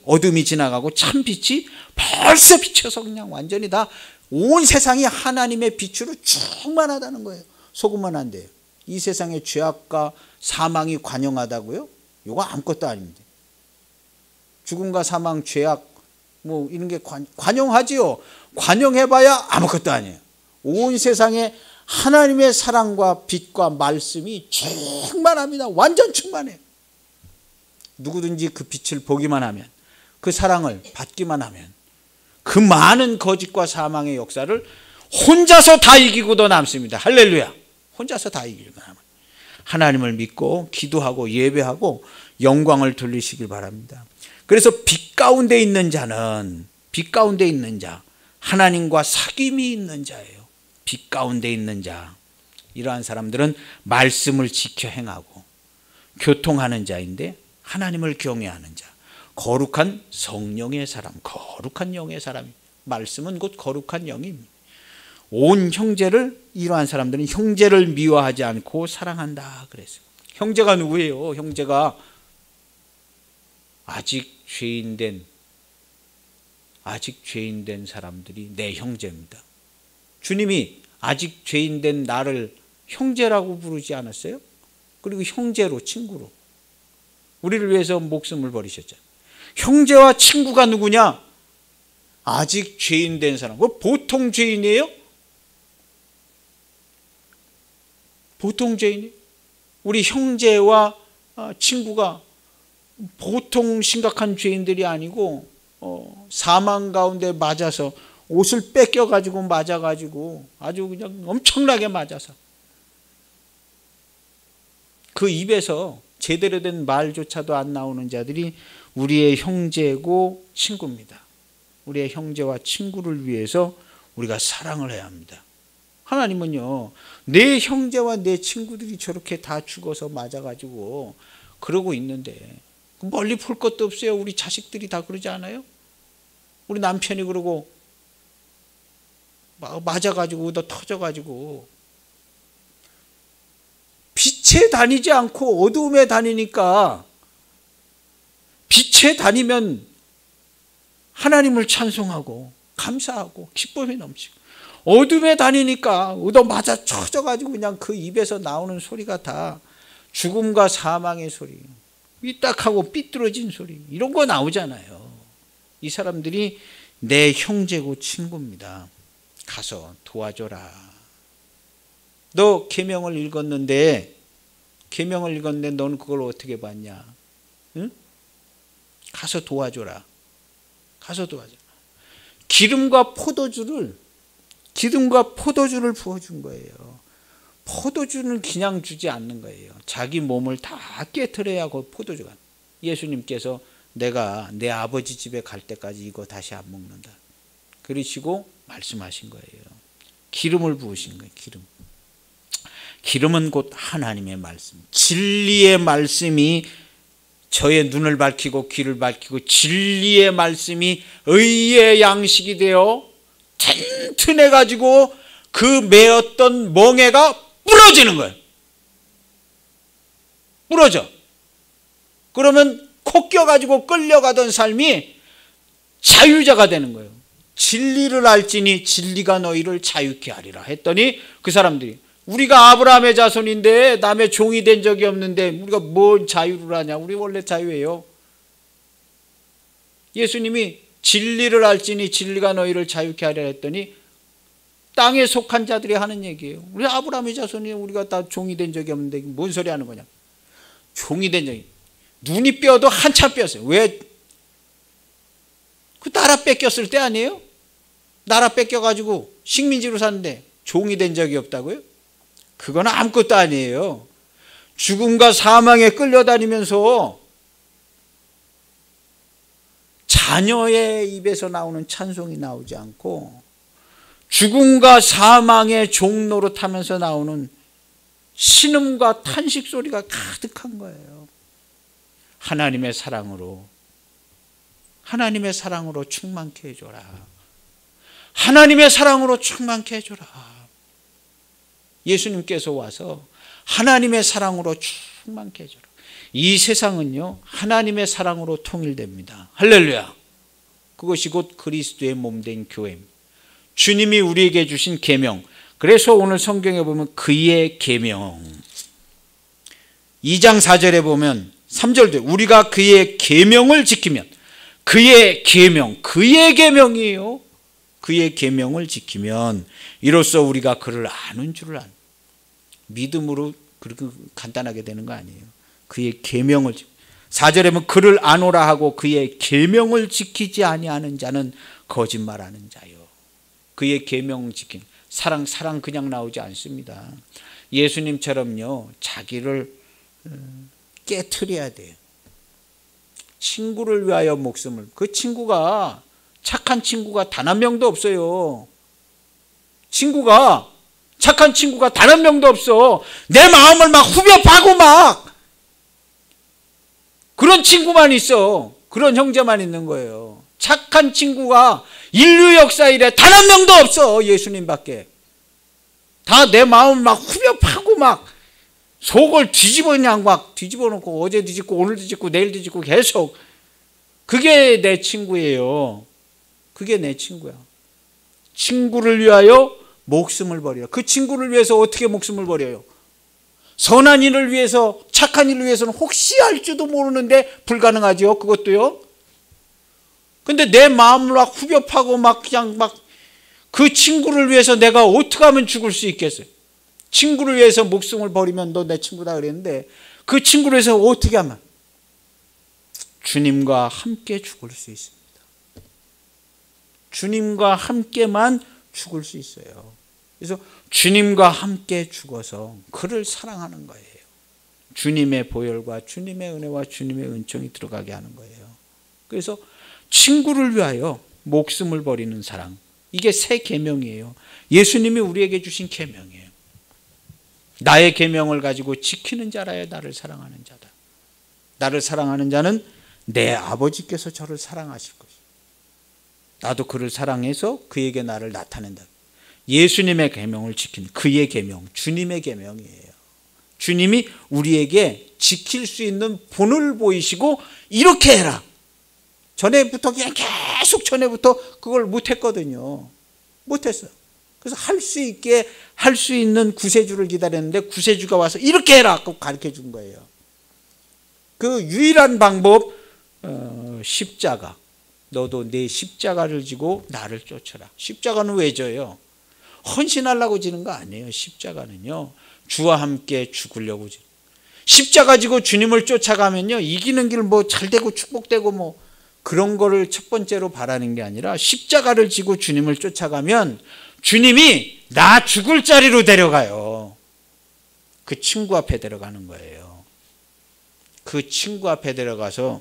어둠이 지나가고 참 빛이 벌써 비쳐서 그냥 완전히 다 온 세상이 하나님의 빛으로 충만하다는 거예요. 속으면 안 돼요. 이 세상의 죄악과 사망이 관영하다고요? 이거 아무것도 아닙니다. 죽음과 사망, 죄악 뭐 이런 게 관영하지요. 관영해봐야 아무것도 아니에요. 온 세상에 하나님의 사랑과 빛과 말씀이 충만합니다. 완전 충만해요. 누구든지 그 빛을 보기만 하면, 그 사랑을 받기만 하면 그 많은 거짓과 사망의 역사를 혼자서 다 이기고도 남습니다. 할렐루야. 혼자서 다 이기고도 남아요. 하나님을 믿고 기도하고 예배하고 영광을 돌리시길 바랍니다. 그래서 빛 가운데 있는 자는, 빛 가운데 있는 자, 하나님과 사귐이 있는 자예요. 빛 가운데 있는 자. 이러한 사람들은 말씀을 지켜 행하고 교통하는 자인데 하나님을 경외하는 자, 거룩한 성령의 사람, 거룩한 영의 사람. 말씀은 곧 거룩한 영입니다. 온 형제를, 이러한 사람들은 형제를 미워하지 않고 사랑한다 그랬어요. 형제가 누구예요? 형제가 아직 죄인된 사람들이 내 형제입니다. 주님이 아직 죄인된 나를 형제라고 부르지 않았어요? 그리고 형제로, 친구로 우리를 위해서 목숨을 버리셨잖아요. 형제와 친구가 누구냐? 아직 죄인 된 사람. 보통 죄인이에요? 보통 죄인이에요? 우리 형제와 친구가 보통 심각한 죄인들이 아니고 사망 가운데 맞아서 옷을 뺏겨가지고 맞아가지고 아주 그냥 엄청나게 맞아서 그 입에서 제대로 된 말조차도 안 나오는 자들이 우리의 형제고 친구입니다. 우리의 형제와 친구를 위해서 우리가 사랑을 해야 합니다. 하나님은요, 내 형제와 내 친구들이 저렇게 다 죽어서 맞아가지고 그러고 있는데 멀리 볼 것도 없어요. 우리 자식들이 다 그러지 않아요? 우리 남편이 그러고 맞아가지고 너 터져가지고 빛에 다니지 않고 어두움에 다니니까, 빛에 다니면 하나님을 찬송하고 감사하고 기쁨이 넘치고, 어둠에 다니니까 얻어 맞아 쳐져가지고 그냥 그 입에서 나오는 소리가 다 죽음과 사망의 소리, 삐딱하고 삐뚤어진 소리, 이런 거 나오잖아요. 이 사람들이 내 형제고 친구입니다. 가서 도와줘라. 너 계명을 읽었는데 너는 그걸 어떻게 봤냐? 응? 가서 도와줘라. 가서 도와줘라. 기름과 포도주를 부어준 거예요. 포도주는 그냥 주지 않는 거예요. 자기 몸을 다 깨트려야 그 포도주가. 예수님께서 내가 내 아버지 집에 갈 때까지 이거 다시 안 먹는다. 그러시고 말씀하신 거예요. 기름을 부으신 거예요. 기름은 곧 하나님의 말씀, 진리의 말씀이 저의 눈을 밝히고 귀를 밝히고, 진리의 말씀이 의의 양식이 되어 튼튼해가지고 그 매었던 멍에가 부러지는 거예요. 부러져. 그러면 코 껴가지고 끌려가던 삶이 자유자가 되는 거예요. 진리를 알지니 진리가 너희를 자유케 하리라 했더니 그 사람들이, 우리가 아브라함의 자손인데 남의 종이 된 적이 없는데 우리가 뭔 자유를 하냐? 우리 원래 자유예요. 예수님이 진리를 알지니 진리가 너희를 자유케 하리라 했더니 땅에 속한 자들이 하는 얘기예요. 우리 아브라함의 자손이 우리가 다 종이 된 적이 없는데 뭔 소리 하는 거냐? 종이 된 적이, 눈이 뼈도 한참 뼈었어요. 왜? 그 나라 뺏겼을 때 아니에요? 나라 뺏겨가지고 식민지로 사는데 종이 된 적이 없다고요? 그건 아무것도 아니에요. 죽음과 사망에 끌려다니면서 자녀의 입에서 나오는 찬송이 나오지 않고 죽음과 사망의 종로로 타면서 나오는 신음과 탄식 소리가 가득한 거예요. 하나님의 사랑으로 충만케 해줘라. 하나님의 사랑으로 충만케 해줘라. 예수님께서 와서 하나님의 사랑으로 충만케 해줘라. 이 세상은요, 하나님의 사랑으로 통일됩니다. 할렐루야. 그것이 곧 그리스도의 몸된 교회입니다. 주님이 우리에게 주신 계명. 그래서 오늘 성경에 보면 그의 계명, 2장 4절에 보면 3절도 우리가 그의 계명을 지키면, 그의 계명, 그의 계명이에요. 그의 계명을 지키면 이로써 우리가 그를 아는 줄을 아는, 믿음으로 그렇게 간단하게 되는 거 아니에요. 그의 계명을 4절에 보면 그를 아노라 하고 그의 계명을 지키지 아니하는 자는 거짓말하는 자요. 그의 계명 지킴. 사랑 그냥 나오지 않습니다. 예수님처럼요, 자기를 깨트려야 돼요. 친구를 위하여 목숨을. 그 친구가, 착한 친구가 단 한 명도 없어요. 착한 친구가 단 한 명도 없어. 내 마음을 막 후벼 파고 막 그런 친구만 있어. 그런 형제만 있는 거예요. 착한 친구가 인류 역사 이래 단 한 명도 없어. 예수님밖에. 다 내 마음을 막 후벼 파고 막 속을 뒤집어 놓고 어제 뒤집고 오늘 뒤집고 내일 뒤집고 계속. 그게 내 친구예요. 그게 내 친구야. 친구를 위하여 목숨을 버려요. 그 친구를 위해서 어떻게 목숨을 버려요? 선한 일을 위해서, 착한 일을 위해서는 혹시 할지도 모르는데 불가능하죠. 그것도요. 근데 내 마음을 막 후벼 파고 막 그냥 막 그 친구를 위해서 내가 어떻게 하면 죽을 수 있겠어요? 친구를 위해서 목숨을 버리면 너 내 친구다 그랬는데 그 친구를 위해서 어떻게 하면? 주님과 함께 죽을 수 있습니다. 주님과 함께만 죽을 수 있어요. 그래서 주님과 함께 죽어서 그를 사랑하는 거예요. 주님의 보혈과 주님의 은혜와 주님의 은총이 들어가게 하는 거예요. 그래서 친구를 위하여 목숨을 버리는 사랑, 이게 새 계명이에요. 예수님이 우리에게 주신 계명이에요. 나의 계명을 가지고 지키는 자라야 나를 사랑하는 자다. 나를 사랑하는 자는 내 아버지께서 저를 사랑하실 것이다. 나도 그를 사랑해서 그에게 나를 나타낸다. 예수님의 계명을 지키는 그의 계명, 주님의 계명이에요. 주님이 우리에게 지킬 수 있는 본을 보이시고 이렇게 해라. 전에부터 그냥 계속 전에부터 그걸 못했거든요. 못했어요. 그래서 할 수 있게 할 수 있는 구세주를 기다렸는데 구세주가 와서 이렇게 해라 꼭 가르쳐 준 거예요. 그 유일한 방법, 십자가. 너도 내 십자가를 지고 나를 쫓아라. 십자가는 왜 져요? 헌신하려고 지는 거 아니에요. 십자가는요, 주와 함께 죽으려고 지는. 십자가 지고 주님을 쫓아가면요, 이기는 길 뭐 잘되고 축복되고 뭐 그런 거를 첫 번째로 바라는 게 아니라 십자가를 지고 주님을 쫓아가면 주님이 나 죽을 자리로 데려가요. 그 친구 앞에 데려가는 거예요. 그 친구 앞에 데려가서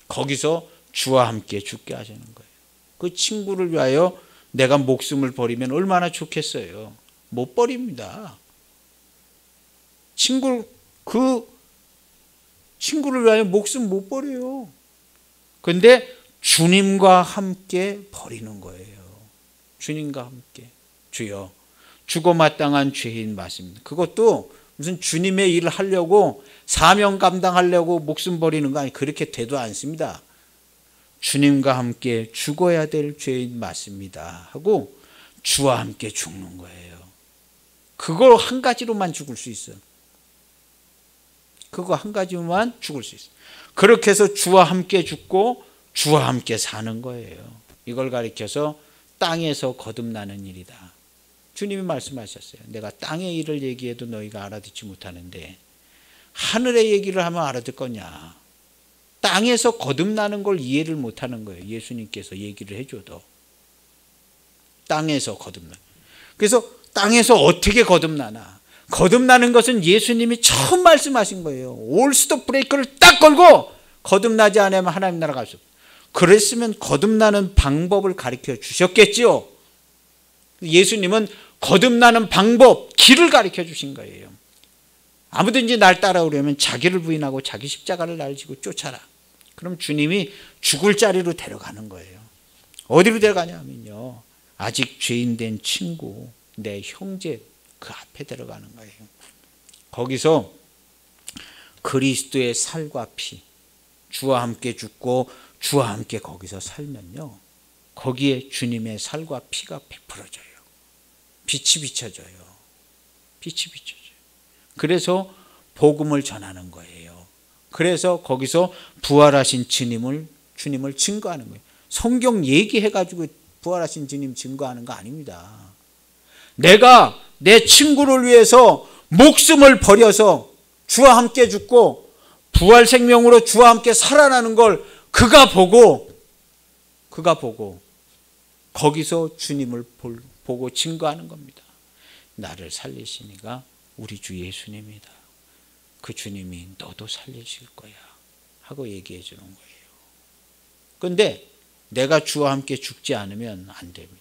거기서 주와 함께 죽게 하시는 거예요. 그 친구를 위하여 내가 목숨을 버리면 얼마나 좋겠어요. 못 버립니다. 그 친구를 위하여 목숨 못 버려요. 그런데 주님과 함께 버리는 거예요. 주님과 함께. 주여, 죽어 마땅한 죄인 맞습니다. 그것도 무슨 주님의 일을 하려고 사명 감당하려고 목숨 버리는 거 아니에요. 그렇게 되도 않습니다. 주님과 함께 죽어야 될 죄인 맞습니다 하고 주와 함께 죽는 거예요. 그거 한 가지로만 죽을 수 있어요. 그거 한 가지로만 죽을 수 있어요. 그렇게 해서 주와 함께 죽고 주와 함께 사는 거예요. 이걸 가리켜서 땅에서 거듭나는 일이다. 주님이 말씀하셨어요. 내가 땅의 일을 얘기해도 너희가 알아듣지 못하는데 하늘의 얘기를 하면 알아듣 거냐. 땅에서 거듭나는 걸 이해를 못하는 거예요. 예수님께서 얘기를 해줘도. 땅에서 거듭나. 그래서 땅에서 어떻게 거듭나나. 거듭나는 것은 예수님이 처음 말씀하신 거예요. 올스톱 브레이크를 딱 걸고 거듭나지 않으면 하나님 나라 갈 수 없어요. 그랬으면 거듭나는 방법을 가르쳐 주셨겠지요. 예수님은 거듭나는 방법, 길을 가르쳐 주신 거예요. 아무든지 날 따라오려면 자기를 부인하고 자기 십자가를 날 지고 쫓아라. 그럼 주님이 죽을 자리로 데려가는 거예요. 어디로 데려가냐면요, 아직 죄인 된 친구, 내 형제 그 앞에 데려가는 거예요. 거기서 그리스도의 살과 피, 주와 함께 죽고 주와 함께 거기서 살면요, 거기에 주님의 살과 피가 베풀어져요. 빛이 비춰져요. 빛이 비춰져요. 그래서 복음을 전하는 거예요. 그래서 거기서 부활하신 주님을 증거하는 거예요. 성경 얘기해가지고 부활하신 주님 증거하는 거 아닙니다. 내가 내 친구를 위해서 목숨을 버려서 주와 함께 죽고 부활 생명으로 주와 함께 살아나는 걸 그가 보고 거기서 주님을 보고 증거하는 겁니다. 나를 살리시니가 우리 주 예수님이다. 그 주님이 너도 살리실 거야 하고 얘기해 주는 거예요. 그런데 내가 주와 함께 죽지 않으면 안 됩니다.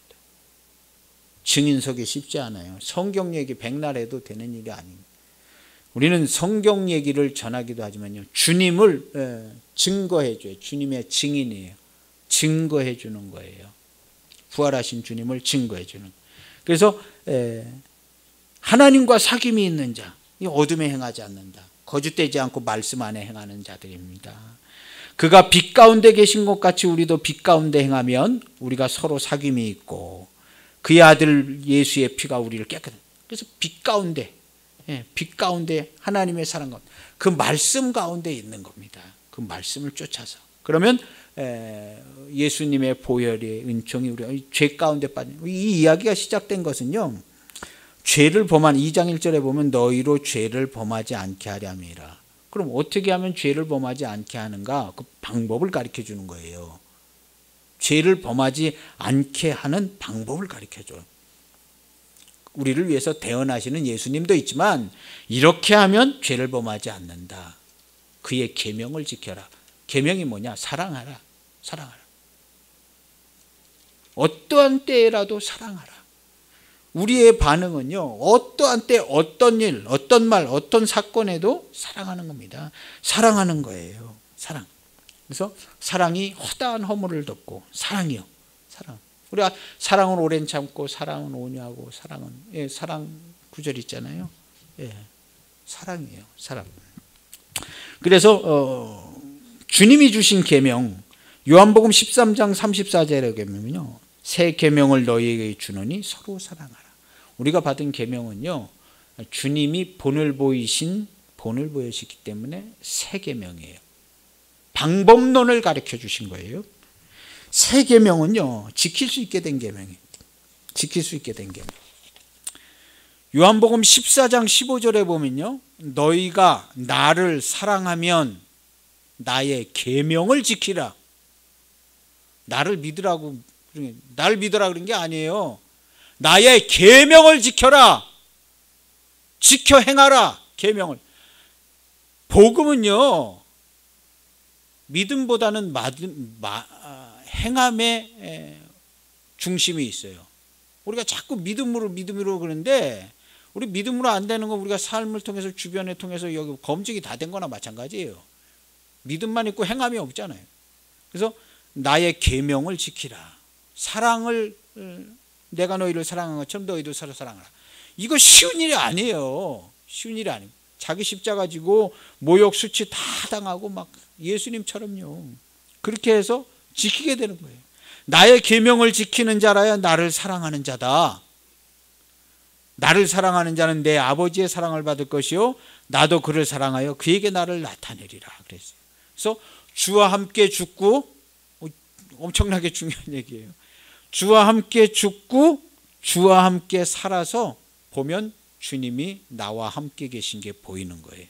증인 서기 쉽지 않아요. 성경 얘기 백날 해도 되는 일이 아닙니다. 우리는 성경 얘기를 전하기도 하지만요, 주님을 증거해 줘요. 주님의 증인이에요. 증거해 주는 거예요. 부활하신 주님을 증거해 주는. 그래서 하나님과 사귐이 있는 자, 이 어둠에 행하지 않는다. 거짓되지 않고 말씀 안에 행하는 자들입니다. 그가 빛 가운데 계신 것 같이 우리도 빛 가운데 행하면 우리가 서로 사귐이 있고 그의 아들 예수의 피가 우리를 깨끗해. 그래서 빛 가운데, 빛 가운데 하나님의 사랑 가운데 그 말씀 가운데 있는 겁니다. 그 말씀을 쫓아서. 그러면 예수님의 보혈의 은총이 우리가 죄 가운데 빠진, 이 이야기가 시작된 것은요, 죄를 범한 2장 1절에 보면 너희로 죄를 범하지 않게 하려 함이라. 그럼 어떻게 하면 죄를 범하지 않게 하는가? 그 방법을 가르쳐 주는 거예요. 죄를 범하지 않게 하는 방법을 가르쳐 줘요. 우리를 위해서 대언하시는 예수님도 있지만 이렇게 하면 죄를 범하지 않는다. 그의 계명을 지켜라. 계명이 뭐냐? 사랑하라. 사랑하라. 어떠한 때라도 사랑하라. 우리의 반응은요, 어떠한 때 어떤 일, 어떤 말, 어떤 사건에도 사랑하는 겁니다. 사랑하는 거예요. 사랑. 그래서 사랑이 허다한 허물을 덮고, 사랑이요. 사랑. 우리가 사랑은 오랜 참고, 사랑은 온유하고, 사랑은, 사랑 구절 있잖아요. 사랑이에요. 사랑. 그래서 주님이 주신 계명, 요한복음 13장 34절에 보면요, 새 계명을 너희에게 주노니 서로 사랑하라. 우리가 받은 계명은요, 주님이 본을 보여주시기 때문에 새 계명이에요. 방법론을 가르쳐 주신 거예요. 새 계명은요, 지킬 수 있게 된 계명이에요. 지킬 수 있게 된 계명. 요한복음 14장 15절에 보면요, 너희가 나를 사랑하면 나의 계명을 지키라. 나를 믿으라고, 나를 믿으라 그런 게 아니에요. 나의 계명을 지켜라. 지켜 행하라. 계명을. 복음은요, 믿음보다는 행함에 중심이 있어요. 우리가 자꾸 믿음으로 그러는데, 우리 믿음으로 안 되는 건 우리가 삶을 통해서, 주변에 통해서 여기 검증이 다 된 거나 마찬가지예요. 믿음만 있고 행함이 없잖아요. 그래서 나의 계명을 지키라. 사랑을, 내가 너희를 사랑한 것처럼 너희도 서로 사랑하라. 이거 쉬운 일이 아니에요. 쉬운 일이 아니에요. 자기 십자가 지고 모욕 수치 다 당하고 막 예수님처럼요. 그렇게 해서 지키게 되는 거예요. 나의 계명을 지키는 자라야 나를 사랑하는 자다. 나를 사랑하는 자는 내 아버지의 사랑을 받을 것이요, 나도 그를 사랑하여 그에게 나를 나타내리라 그랬어요. 그래서 주와 함께 죽고, 엄청나게 중요한 얘기예요. 주와 함께 죽고 주와 함께 살아서 보면 주님이 나와 함께 계신 게 보이는 거예요.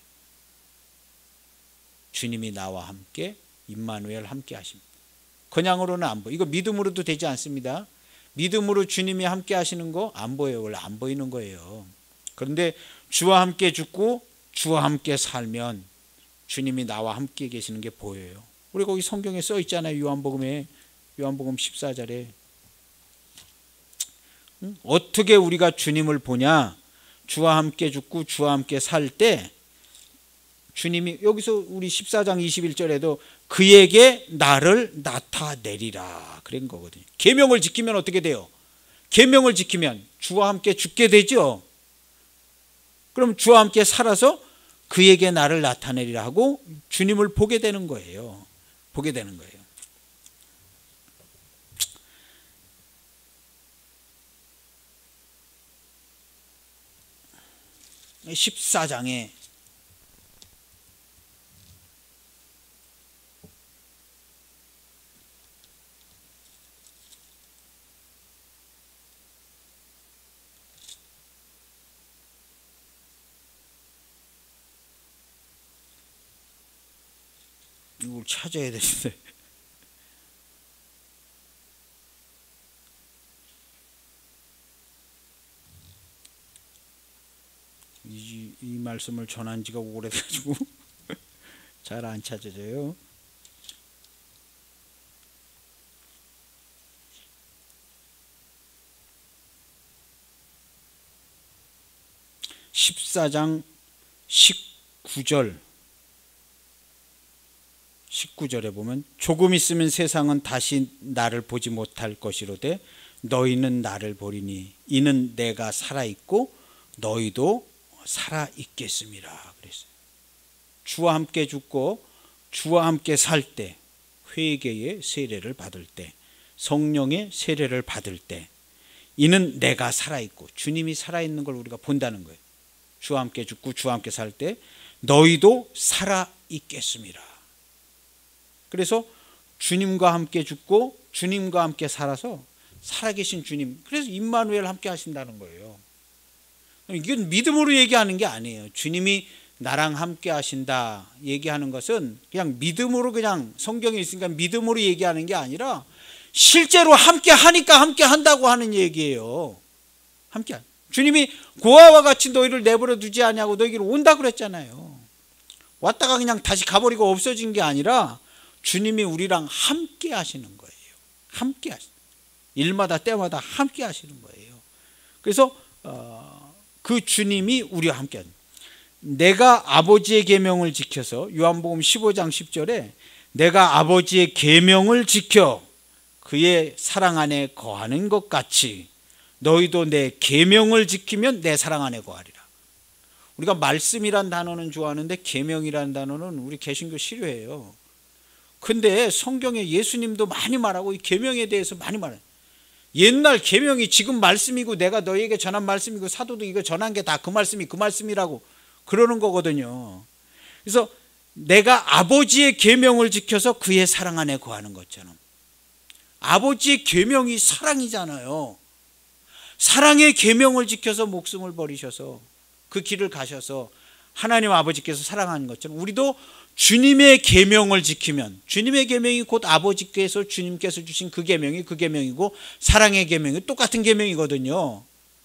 주님이 나와 함께, 임마누엘 함께 하십니다. 그냥으로는 안 보여. 이거 믿음으로도 되지 않습니다. 믿음으로 주님이 함께 하시는 거 안 보여요. 원래 안 보이는 거예요. 그런데 주와 함께 죽고 주와 함께 살면 주님이 나와 함께 계시는 게 보여요. 우리 거기 성경에 써 있잖아요. 요한복음 14절에. 어떻게 우리가 주님을 보냐? 주와 함께 죽고 주와 함께 살 때 주님이, 여기서 우리 14장 21절에도 그에게 나를 나타내리라 그런 거거든요. 계명을 지키면 어떻게 돼요? 계명을 지키면 주와 함께 죽게 되죠. 그럼 주와 함께 살아서 그에게 나를 나타내리라 하고 주님을 보게 되는 거예요. 보게 되는 거예요. 14장에 이걸 찾아야 되는데, 이 말씀을 전한 지가 오래돼가지고 잘 안 찾아져요. (14장) 19절에 보면 조금 있으면 세상은 다시 나를 보지 못할 것이로되 너희는 나를 보리니 이는 내가 살아있고 너희도 살아있겠음이라 그랬어요. 주와 함께 죽고 주와 함께 살 때, 회개의 세례를 받을 때, 성령의 세례를 받을 때, 이는 내가 살아있고, 주님이 살아있는 걸 우리가 본다는 거예요. 주와 함께 죽고 주와 함께 살 때 너희도 살아있겠음이라. 그래서 주님과 함께 죽고 주님과 함께 살아서 살아계신 주님, 그래서 임마누엘 함께 하신다는 거예요. 이건 믿음으로 얘기하는 게 아니에요. 주님이 나랑 함께 하신다 얘기하는 것은 그냥 믿음으로, 그냥 성경에 있으니까 믿음으로 얘기하는 게 아니라 실제로 함께 하니까 함께 한다고 하는 얘기예요. 함께. 주님이 고아와 같이 너희를 내버려 두지 않냐고 너희에게로 온다 그랬잖아요. 왔다가 그냥 다시 가버리고 없어진 게 아니라 주님이 우리랑 함께 하시는 거예요. 함께 하시는, 일마다 때마다 함께 하시는 거예요. 그래서 그 주님이 우리와 함께 하는, 내가 아버지의 계명을 지켜서, 요한복음 15장 10절에 내가 아버지의 계명을 지켜 그의 사랑 안에 거하는 것 같이 너희도 내 계명을 지키면 내 사랑 안에 거하리라. 우리가 말씀이란 단어는 좋아하는데 계명이란 단어는 우리 개신교 싫어해요. 근데 성경에 예수님도 많이 말하고 이 계명에 대해서 많이 말해요. 옛날 계명이 지금 말씀이고 내가 너희에게 전한 말씀이고 사도도 이거 전한 게 다 그 말씀이 그 말씀이라고 그러는 거거든요. 그래서 내가 아버지의 계명을 지켜서 그의 사랑 안에 거하는 것처럼, 아버지의 계명이 사랑이잖아요. 사랑의 계명을 지켜서 목숨을 버리셔서 그 길을 가셔서 하나님 아버지께서 사랑하는 것처럼 우리도 주님의 계명을 지키면, 주님의 계명이 곧 아버지께서 주님께서 주신 그 계명이 그 계명이고 사랑의 계명이 똑같은 계명이거든요.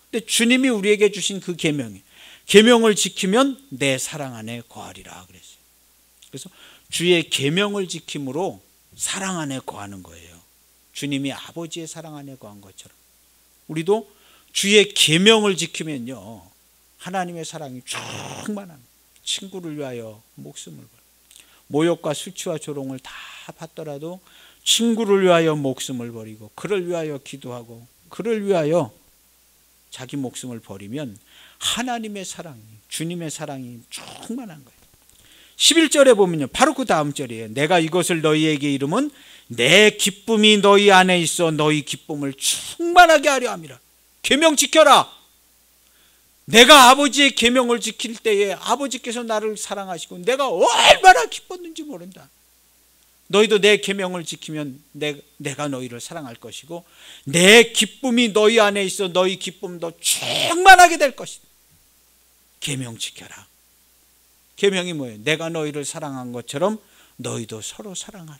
근데 주님이 우리에게 주신 그 계명을 지키면 내 사랑 안에 거하리라 그랬어요. 그래서 주의 계명을 지킴으로 사랑 안에 거하는 거예요. 주님이 아버지의 사랑 안에 거한 것처럼 우리도 주의 계명을 지키면요, 하나님의 사랑이 충만한, 친구를 위하여 목숨을 버려, 모욕과 수치와 조롱을 다 받더라도 친구를 위하여 목숨을 버리고 그를 위하여 기도하고 그를 위하여 자기 목숨을 버리면 하나님의 사랑이, 주님의 사랑이 충만한 거예요. 11절에 보면요, 바로 그 다음 절이에요. 내가 이것을 너희에게 이름은 내 기쁨이 너희 안에 있어 너희 기쁨을 충만하게 하려 함이라. 계명 지켜라. 내가 아버지의 계명을 지킬 때에 아버지께서 나를 사랑하시고 내가 얼마나 기뻤는지 모른다. 너희도 내 계명을 지키면 내가 너희를 사랑할 것이고 내 기쁨이 너희 안에 있어 너희 기쁨도 충만하게 될 것이다. 계명 지켜라. 계명이 뭐예요? 내가 너희를 사랑한 것처럼 너희도 서로 사랑하라.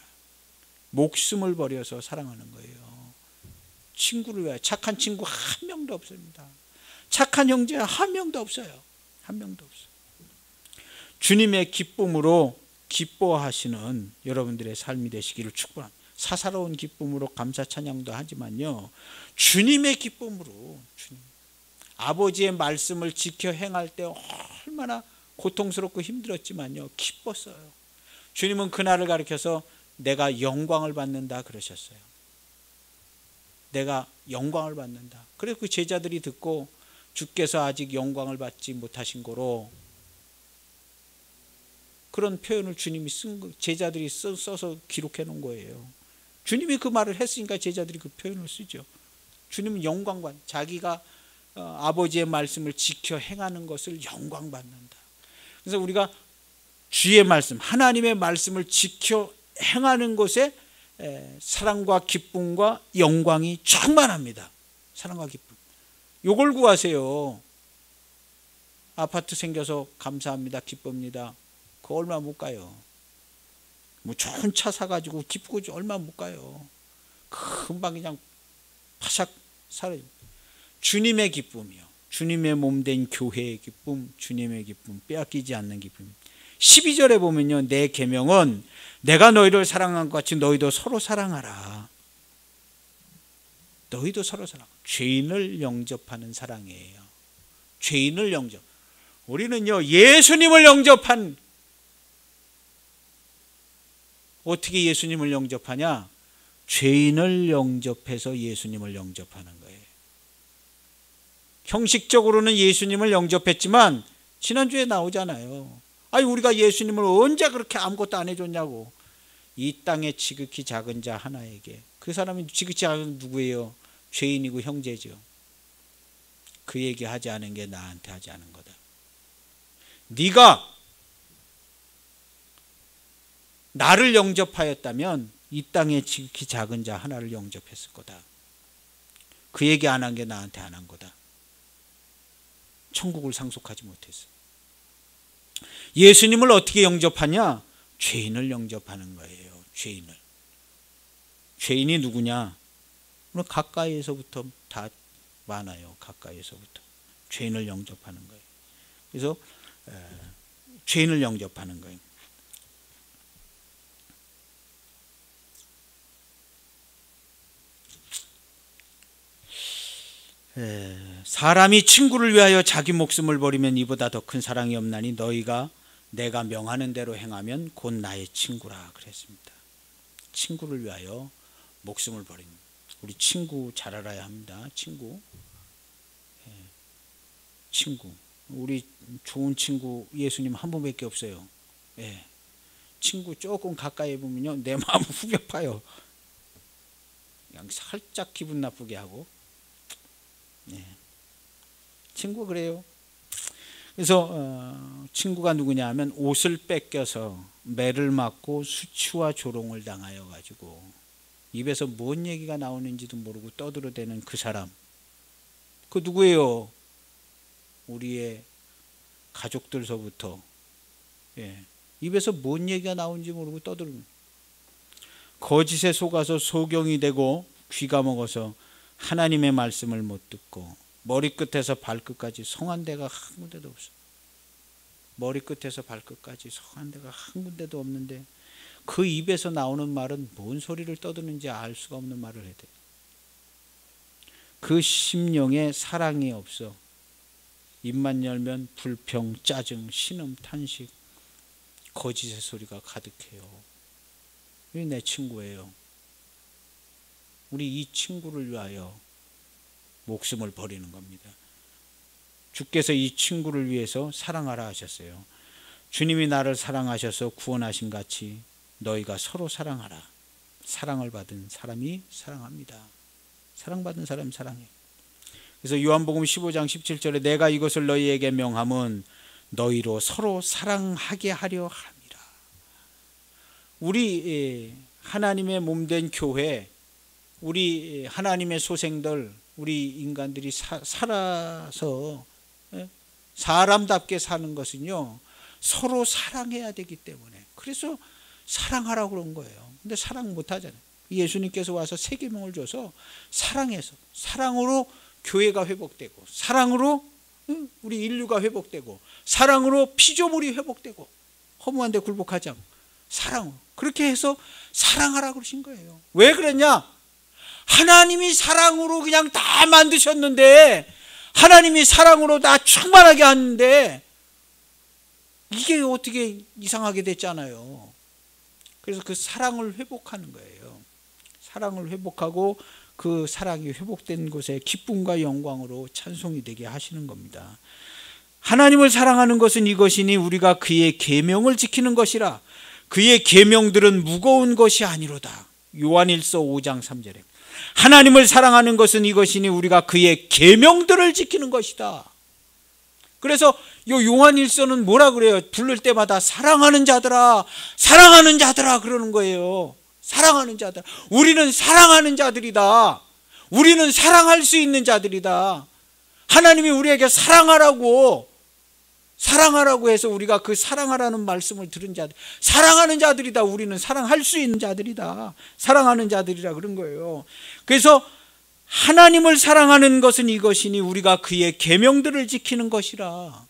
목숨을 버려서 사랑하는 거예요. 친구를 위하여. 착한 친구 한 명도 없습니다. 착한 형제 한 명도 없어요. 한 명도 없어요. 주님의 기쁨으로 기뻐하시는 여러분들의 삶이 되시기를 축복합니다. 사사로운 기쁨으로 감사 찬양도 하지만요, 주님의 기쁨으로, 아버지의 말씀을 지켜 행할 때 얼마나 고통스럽고 힘들었지만요, 기뻤어요. 주님은 그날을 가리켜서 내가 영광을 받는다 그러셨어요. 내가 영광을 받는다. 그래서 그 제자들이 듣고 주께서 아직 영광을 받지 못하신 거로 그런 표현을 주님이 제자들이 써서 기록해 놓은 거예요. 주님이 그 말을 했으니까 제자들이 그 표현을 쓰죠. 주님은 영광받, 자기가 아버지의 말씀을 지켜 행하는 것을 영광받는다. 그래서 우리가 주의 말씀, 하나님의 말씀을 지켜 행하는 것에 사랑과 기쁨과 영광이 충만합니다. 사랑과 기쁨. 요걸 구하세요. 아파트 생겨서 감사합니다, 기쁩니다. 그거 얼마 못 가요. 뭐 좋은 차 사가지고 기쁘고 얼마 못 가요. 금방 그냥 파삭 사라져. 주님의 기쁨이요, 주님의 몸된 교회의 기쁨, 주님의 기쁨, 빼앗기지 않는 기쁨. 12절에 보면요, 내 계명은 내가 너희를 사랑한 것 같이 너희도 서로 사랑하라. 너희도 서로 사랑. 죄인을 영접하는 사랑이에요. 죄인을 영접. 우리는요, 예수님을 영접한, 어떻게 예수님을 영접하냐? 죄인을 영접해서 예수님을 영접하는 거예요. 형식적으로는 예수님을 영접했지만 지난주에 나오잖아요. 아니, 우리가 예수님을 언제 그렇게 아무것도 안 해줬냐고. 이 땅에 지극히 작은 자 하나에게. 그 사람이 지극히 작은 누구예요? 죄인이고 형제죠. 그에게 하지 않은 게 나한테 하지 않은 거다. 네가 나를 영접하였다면 이 땅에 지극히 작은 자 하나를 영접했을 거다. 그에게 안 한 게 나한테 안 한 거다. 천국을 상속하지 못했어. 예수님을 어떻게 영접하냐? 죄인을 영접하는 거예요. 죄인을. 죄인이 누구냐? 가까이에서부터 다 많아요. 가까이에서부터 죄인을 영접하는 거예요. 그래서 죄인을 영접하는 거예요. 사람이 친구를 위하여 자기 목숨을 버리면 이보다 더 큰 사랑이 없나니 너희가 내가 명하는 대로 행하면 곧 나의 친구라 그랬습니다. 친구를 위하여 목숨을 버린, 우리 친구 잘 알아야 합니다. 친구, 우리 좋은 친구 예수님 한 분밖에 없어요. 친구 조금 가까이 보면요 내 마음 후벼 파요. 그냥 살짝 기분 나쁘게 하고. 친구 그래요. 그래서 친구가 누구냐 하면 옷을 뺏겨서 매를 맞고 수치와 조롱을 당하여 가지고 입에서 뭔 얘기가 나오는지도 모르고 떠들어대는 그 사람, 그 누구예요? 우리의 가족들서부터 입에서 뭔 얘기가 나오는지 모르고 떠들면 거짓에 속아서 소경이 되고 귀가 먹어서 하나님의 말씀을 못 듣고 머리끝에서 발끝까지 성한 데가 한 군데도 없어. 머리끝에서 발끝까지 성한 데가 한 군데도 없는데 그 입에서 나오는 말은 뭔 소리를 떠드는지 알 수가 없는 말을 해야 돼. 그 심령에 사랑이 없어. 입만 열면 불평, 짜증, 신음, 탄식, 거짓의 소리가 가득해요. 이게 내 친구예요. 우리 이 친구를 위하여 목숨을 버리는 겁니다. 주께서 이 친구를 위해서 사랑하라 하셨어요. 주님이 나를 사랑하셔서 구원하신 같이 너희가 서로 사랑하라. 사랑을 받은 사람이 사랑합니다. 사랑받은 사람이 사랑해요. 그래서 요한복음 15장 17절에 내가 이것을 너희에게 명함은 너희로 서로 사랑하게 하려 함이라. 우리 하나님의 몸된 교회, 우리 하나님의 소생들, 우리 인간들이 살아서 사람답게 사는 것은요 서로 사랑해야 되기 때문에, 그래서 사랑하라고 그런 거예요. 근데 사랑 못하잖아요. 예수님께서 와서 세 계명을 줘서 사랑해서, 사랑으로 교회가 회복되고, 사랑으로 우리 인류가 회복되고, 사랑으로 피조물이 회복되고, 허무한데 굴복하지 않고 사랑으로, 그렇게 해서 사랑하라고 그러신 거예요. 왜 그랬냐? 하나님이 사랑으로 그냥 다 만드셨는데, 하나님이 사랑으로 다 충만하게 하는데 이게 어떻게 이상하게 됐잖아요. 그래서 그 사랑을 회복하는 거예요. 사랑을 회복하고 그 사랑이 회복된 곳에 기쁨과 영광으로 찬송이 되게 하시는 겁니다. 하나님을 사랑하는 것은 이것이니 우리가 그의 계명을 지키는 것이라. 그의 계명들은 무거운 것이 아니로다. 요한일서 5장 3절에 하나님을 사랑하는 것은 이것이니 우리가 그의 계명들을 지키는 것이다. 그래서 이 요한일서는 뭐라 그래요? 부를 때마다 사랑하는 자들아, 사랑하는 자들아 그러는 거예요. 사랑하는 자들. 우리는 사랑하는 자들이다. 우리는 사랑할 수 있는 자들이다. 하나님이 우리에게 사랑하라고 해서 우리가 그 사랑하라는 말씀을 들은 자들, 사랑하는 자들이다. 우리는 사랑할 수 있는 자들이다. 사랑하는 자들이라 그런 거예요. 그래서 하나님을 사랑하는 것은 이것이니 우리가 그의 계명들을 지키는 것이라.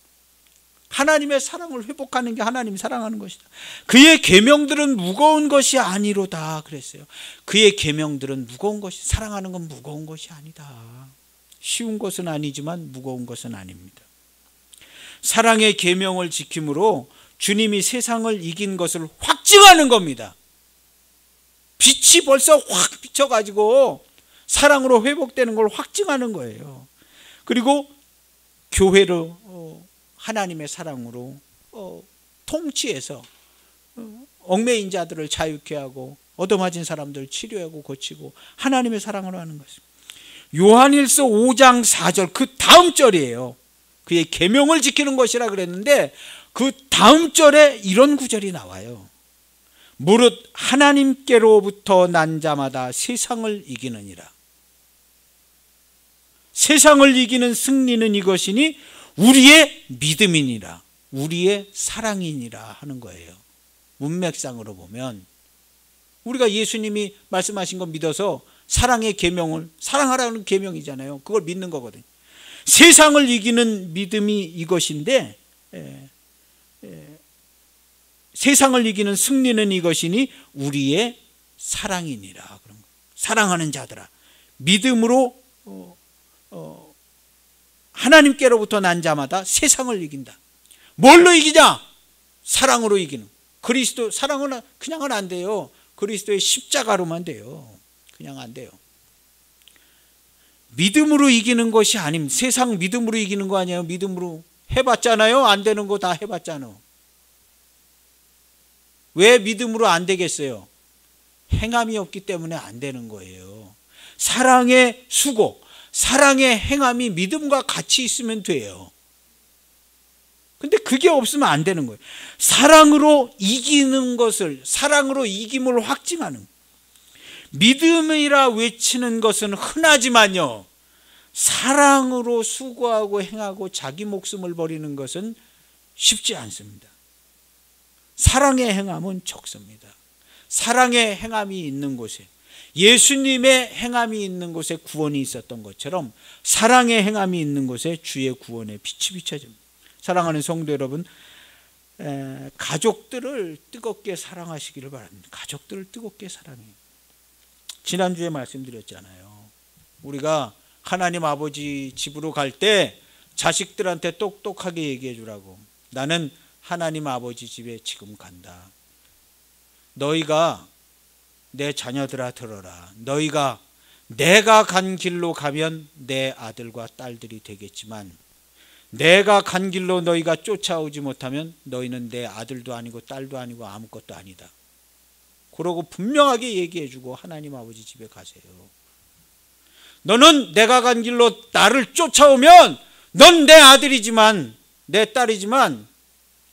하나님의 사랑을 회복하는 게 하나님 사랑하는 것이다. 그의 계명들은 무거운 것이 아니로다 그랬어요. 그의 계명들은 무거운 것이, 사랑하는 건 무거운 것이 아니다. 쉬운 것은 아니지만 무거운 것은 아닙니다. 사랑의 계명을 지킴으로 주님이 세상을 이긴 것을 확증하는 겁니다. 빛이 벌써 확 비쳐가지고 사랑으로 회복되는 걸 확증하는 거예요. 그리고 교회를 하나님의 사랑으로 통치해서 얽매인 자들을 자유케 하고 얻어맞은 사람들 치료하고 고치고 하나님의 사랑으로 하는 것입니다. 요한일서 5장 4절 그 다음 절이에요. 그의 계명을 지키는 것이라 그랬는데 그 다음 절에 이런 구절이 나와요. 무릇 하나님께로부터 난 자마다 세상을 이기느니라. 세상을 이기는 승리는 이것이니 우리의 믿음이니라, 우리의 사랑이니라 하는 거예요. 문맥상으로 보면 우리가 예수님이 말씀하신 거 믿어서 사랑의 계명을, 사랑하라는 계명이잖아요. 그걸 믿는 거거든요. 세상을 이기는 믿음이 이것인데, 세상을 이기는 승리는 이것이니 우리의 사랑이니라. 그런 거. 사랑하는 자들아, 믿음으로 하나님께로부터 난 자마다 세상을 이긴다. 뭘로 이기냐? 사랑으로 이기는. 그리스도, 사랑은 그냥은 안 돼요. 그리스도의 십자가로만 돼요. 그냥 안 돼요. 믿음으로 이기는 것이 아님. 세상 믿음으로 이기는 거 아니에요. 믿음으로 해봤잖아요. 안 되는 거 다 해봤잖아요. 왜 믿음으로 안 되겠어요? 행함이 없기 때문에 안 되는 거예요. 사랑의 수고, 사랑의 행함이 믿음과 같이 있으면 돼요. 근데 그게 없으면 안 되는 거예요. 사랑으로 이기는 것을, 사랑으로 이김을 확증하는, 믿음이라 외치는 것은 흔하지만요, 사랑으로 수고하고 행하고 자기 목숨을 버리는 것은 쉽지 않습니다. 사랑의 행함은 적습니다. 사랑의 행함이 있는 곳에, 예수님의 행함이 있는 곳에 구원이 있었던 것처럼 사랑의 행함이 있는 곳에 주의 구원의 빛이 비춰집니다. 사랑하는 성도 여러분, 가족들을 뜨겁게 사랑하시기를 바랍니다. 가족들을 뜨겁게 사랑해요. 지난주에 말씀드렸잖아요. 우리가 하나님 아버지 집으로 갈 때 자식들한테 똑똑하게 얘기해 주라고. 나는 하나님 아버지 집에 지금 간다. 너희가, 내 자녀들아 들어라. 너희가 내가 간 길로 가면 내 아들과 딸들이 되겠지만 내가 간 길로 너희가 쫓아오지 못하면 너희는 내 아들도 아니고 딸도 아니고 아무것도 아니다. 그러고 분명하게 얘기해 주고 하나님 아버지 집에 가세요. 너는 내가 간 길로 나를 쫓아오면 넌 내 아들이지만, 내 딸이지만,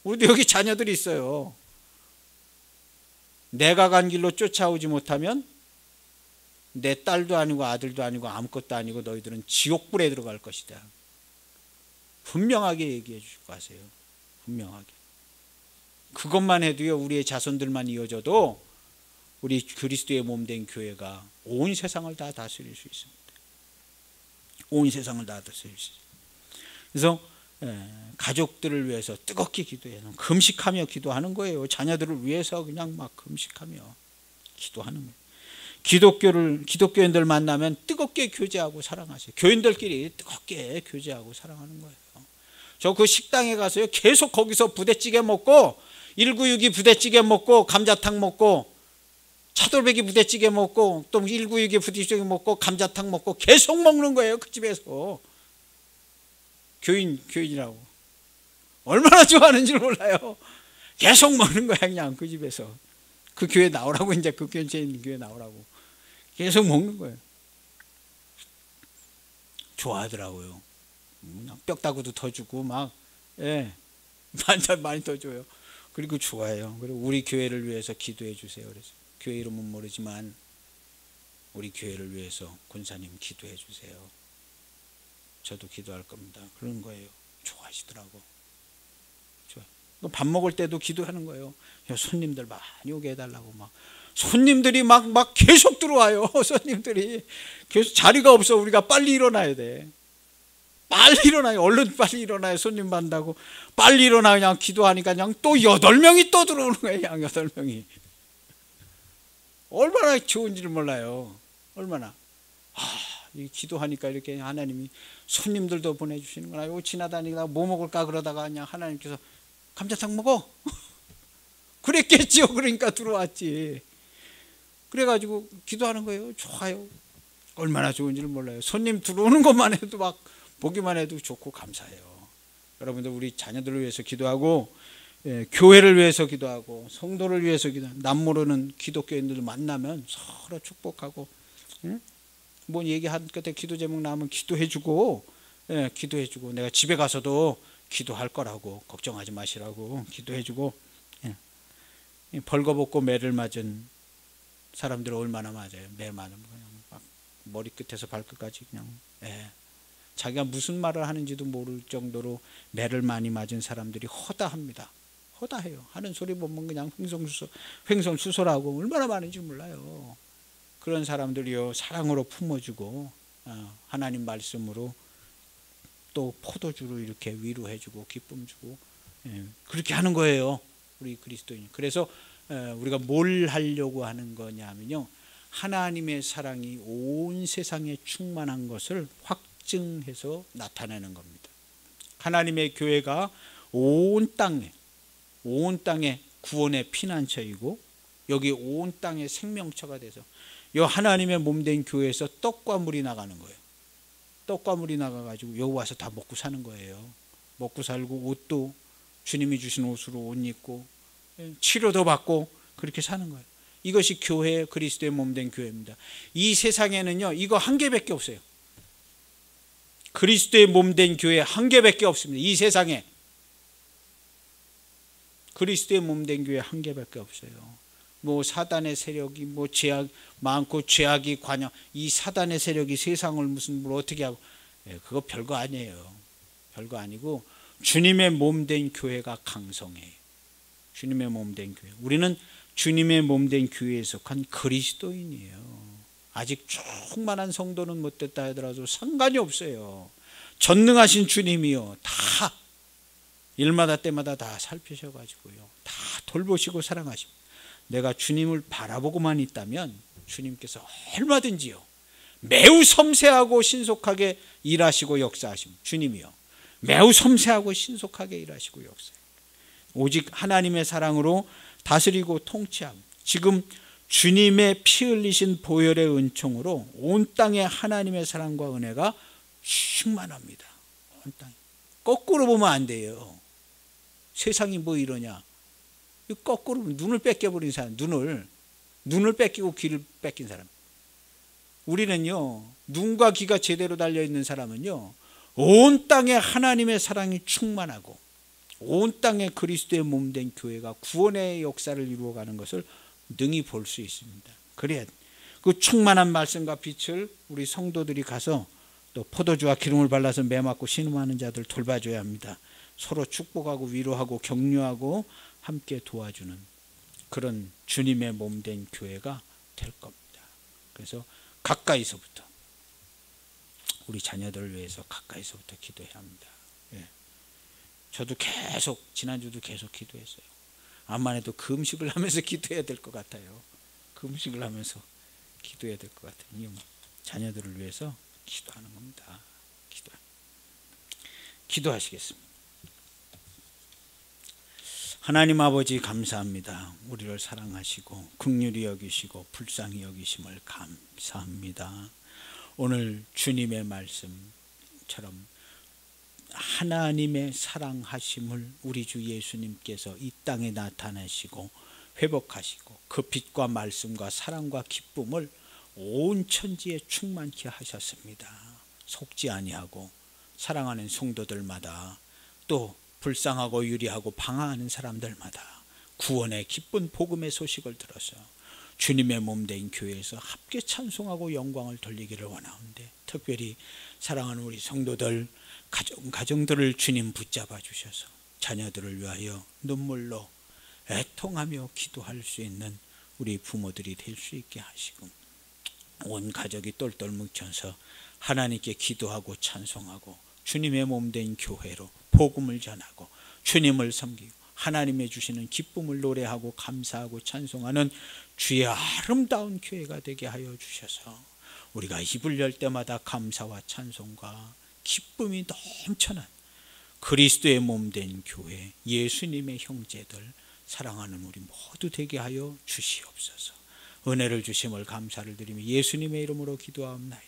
우리도 여기 자녀들이 있어요. 내가 간 길로 쫓아오지 못하면 내 딸도 아니고 아들도 아니고 아무것도 아니고 너희들은 지옥불에 들어갈 것이다. 분명하게 얘기해 주시고 하세요. 분명하게. 그것만 해도요, 우리의 자손들만 이어져도 우리 그리스도의 몸된 교회가 온 세상을 다 다스릴 수 있습니다. 온 세상을 다 다스릴 수 있습니다. 그래서 가족들을 위해서 뜨겁게 기도해요. 금식하며 기도하는 거예요. 자녀들을 위해서 그냥 막 금식하며 기도하는 거예요. 기독교인들 만나면 뜨겁게 교제하고 사랑하세요. 교인들끼리 뜨겁게 교제하고 사랑하는 거예요. 저 그 식당에 가서요, 계속 거기서 부대찌개 먹고, 196이 부대찌개 먹고, 감자탕 먹고, 차돌박이 부대찌개 먹고, 또 196이 부대찌개 먹고, 감자탕 먹고, 계속 먹는 거예요. 그 집에서. 교인이라고. 얼마나 좋아하는지 몰라요. 계속 먹는 거야, 그냥 그 집에서. 그 교회 나오라고, 이제 그 근처에 있는 교회 나오라고. 계속 먹는 거예요. 좋아하더라고요. 그냥 뼈다구도 더 주고, 막, 반찬 많이 더 줘요. 그리고 좋아해요. 그리고 우리 교회를 위해서 기도해 주세요. 그래서 교회 이름은 모르지만, 우리 교회를 위해서 권사님 기도해 주세요. 저도 기도할 겁니다. 그런 거예요. 좋아하시더라고. 밥 먹을 때도 기도하는 거예요. 손님들 많이 오게 해달라고. 막 손님들이 막 계속 들어와요. 손님들이 계속, 자리가 없어. 우리가 빨리 일어나야 돼. 빨리 일어나요. 얼른 빨리 일어나요. 손님 받는다고. 빨리 일어나. 그냥 기도하니까 그냥 또 8명이 또 들어오는 거예요. 그냥 8명이. 얼마나 좋은지를 몰라요. 얼마나. 기도하니까 이렇게 하나님이 손님들도 보내주시는구나. 이거 지나다니다가 뭐 먹을까 그러다가 그냥 하나님께서 감자탕 먹어. 그랬겠지요. 그러니까 들어왔지. 그래가지고 기도하는 거예요. 좋아요. 얼마나 좋은지를 몰라요. 손님 들어오는 것만 해도 막 보기만 해도 좋고 감사해요. 여러분들 우리 자녀들을 위해서 기도하고, 교회를 위해서 기도하고, 성도를 위해서 기도하고, 남 모르는 기독교인들 만나면 서로 축복하고, 뭐 얘기한 끝에 기도 제목 나오면 기도해주고, 기도해주고, 내가 집에 가서도 기도할 거라고, 걱정하지 마시라고 기도해주고, 벌거벗고 매를 맞은 사람들은 얼마나 맞아요. 매 맞으면 그냥 막 머리끝에서 발끝까지 그냥 자기가 무슨 말을 하는지도 모를 정도로 매를 많이 맞은 사람들이 허다합니다. 허다해요. 하는 소리 보면 그냥 횡설수설하고 얼마나 많은지 몰라요. 그런 사람들이요, 사랑으로 품어주고 하나님 말씀으로 또 포도주로 이렇게 위로해주고 기쁨 주고 그렇게 하는 거예요, 우리 그리스도인. 그래서 우리가 뭘 하려고 하는 거냐면요, 하나님의 사랑이 온 세상에 충만한 것을 확증해서 나타내는 겁니다. 하나님의 교회가 온 땅에 구원의 피난처이고 여기 온 땅의 생명처가 돼서 이 하나님의 몸된 교회에서 떡과 물이 나가는 거예요. 떡과 물이 나가가지고 여기 와서 다 먹고 사는 거예요. 먹고 살고 옷도 주님이 주신 옷으로 옷 입고 치료도 받고 그렇게 사는 거예요. 이것이 교회, 그리스도의 몸된 교회입니다. 이 세상에는요, 이거 한 개밖에 없어요. 그리스도의 몸된 교회 한 개밖에 없습니다. 이 세상에 그리스도의 몸된 교회 한 개밖에 없어요. 뭐 사단의 세력이 뭐 죄악 많고 죄악이 관여, 이 사단의 세력이 세상을 무슨 뭘 어떻게 하고, 그거 별거 아니에요. 별거 아니고 주님의 몸된 교회가 강성해요. 주님의 몸된 교회. 우리는 주님의 몸된 교회에 속한 그리스도인이에요. 아직 충만한 성도는 못 됐다 하더라도 상관이 없어요. 전능하신 주님이요, 다 일마다 때마다 다 살피셔가지고요, 다 돌보시고 사랑하십니다. 내가 주님을 바라보고만 있다면 주님께서 얼마든지요, 매우 섬세하고 신속하게 일하시고 역사하십니다. 주님이요, 매우 섬세하고 신속하게 일하시고 역사해요. 오직 하나님의 사랑으로 다스리고 통치합니다. 지금 주님의 피 흘리신 보혈의 은총으로 온 땅에 하나님의 사랑과 은혜가 충만합니다. 온 땅에. 거꾸로 보면 안 돼요. 세상이 뭐 이러냐, 거꾸로 눈을 뺏겨버린 사람, 눈을 뺏기고 귀를 뺏긴 사람. 우리는요, 눈과 귀가 제대로 달려있는 사람은요, 온 땅에 하나님의 사랑이 충만하고 온 땅에 그리스도의 몸된 교회가 구원의 역사를 이루어가는 것을 능히 볼 수 있습니다. 그래야 그 충만한 말씀과 빛을 우리 성도들이 가서 또 포도주와 기름을 발라서 매 맞고 신음하는 자들 돌봐줘야 합니다. 서로 축복하고 위로하고 격려하고 함께 도와주는 그런 주님의 몸된 교회가 될 겁니다. 그래서 가까이서부터 우리 자녀들을 위해서 가까이서부터 기도해야 합니다. 저도 계속 지난주도 계속 기도했어요. 암만 해도 금식을 하면서 기도해야 될 것 같아요. 금식을 하면서 기도해야 될 것 같아요. 자녀들을 위해서 기도하는 겁니다. 기도하시겠습니다. 하나님 아버지, 감사합니다. 우리를 사랑하시고 긍휼히 여기시고 불쌍히 여기심을 감사합니다. 오늘 주님의 말씀처럼 하나님의 사랑하심을 우리 주 예수님께서 이 땅에 나타내시고 회복하시고 그 빛과 말씀과 사랑과 기쁨을 온 천지에 충만케 하셨습니다. 속지 아니하고 사랑하는 성도들마다, 또 불쌍하고 유리하고 방황하는 사람들마다 구원의 기쁜 복음의 소식을 들어서 주님의 몸된 교회에서 함께 찬송하고 영광을 돌리기를 원하는데, 특별히 사랑하는 우리 성도들 가정들을 주님 붙잡아 주셔서 자녀들을 위하여 눈물로 애통하며 기도할 수 있는 우리 부모들이 될 수 있게 하시고, 온 가족이 똘똘 뭉쳐서 하나님께 기도하고 찬송하고 주님의 몸된 교회로 복음을 전하고 주님을 섬기고 하나님의 주시는 기쁨을 노래하고 감사하고 찬송하는 주의 아름다운 교회가 되게 하여 주셔서 우리가 입을 열 때마다 감사와 찬송과 기쁨이 넘쳐난 그리스도의 몸된 교회, 예수님의 형제들, 사랑하는 우리 모두 되게 하여 주시옵소서. 은혜를 주심을 감사를 드리며 예수님의 이름으로 기도하옵나이다.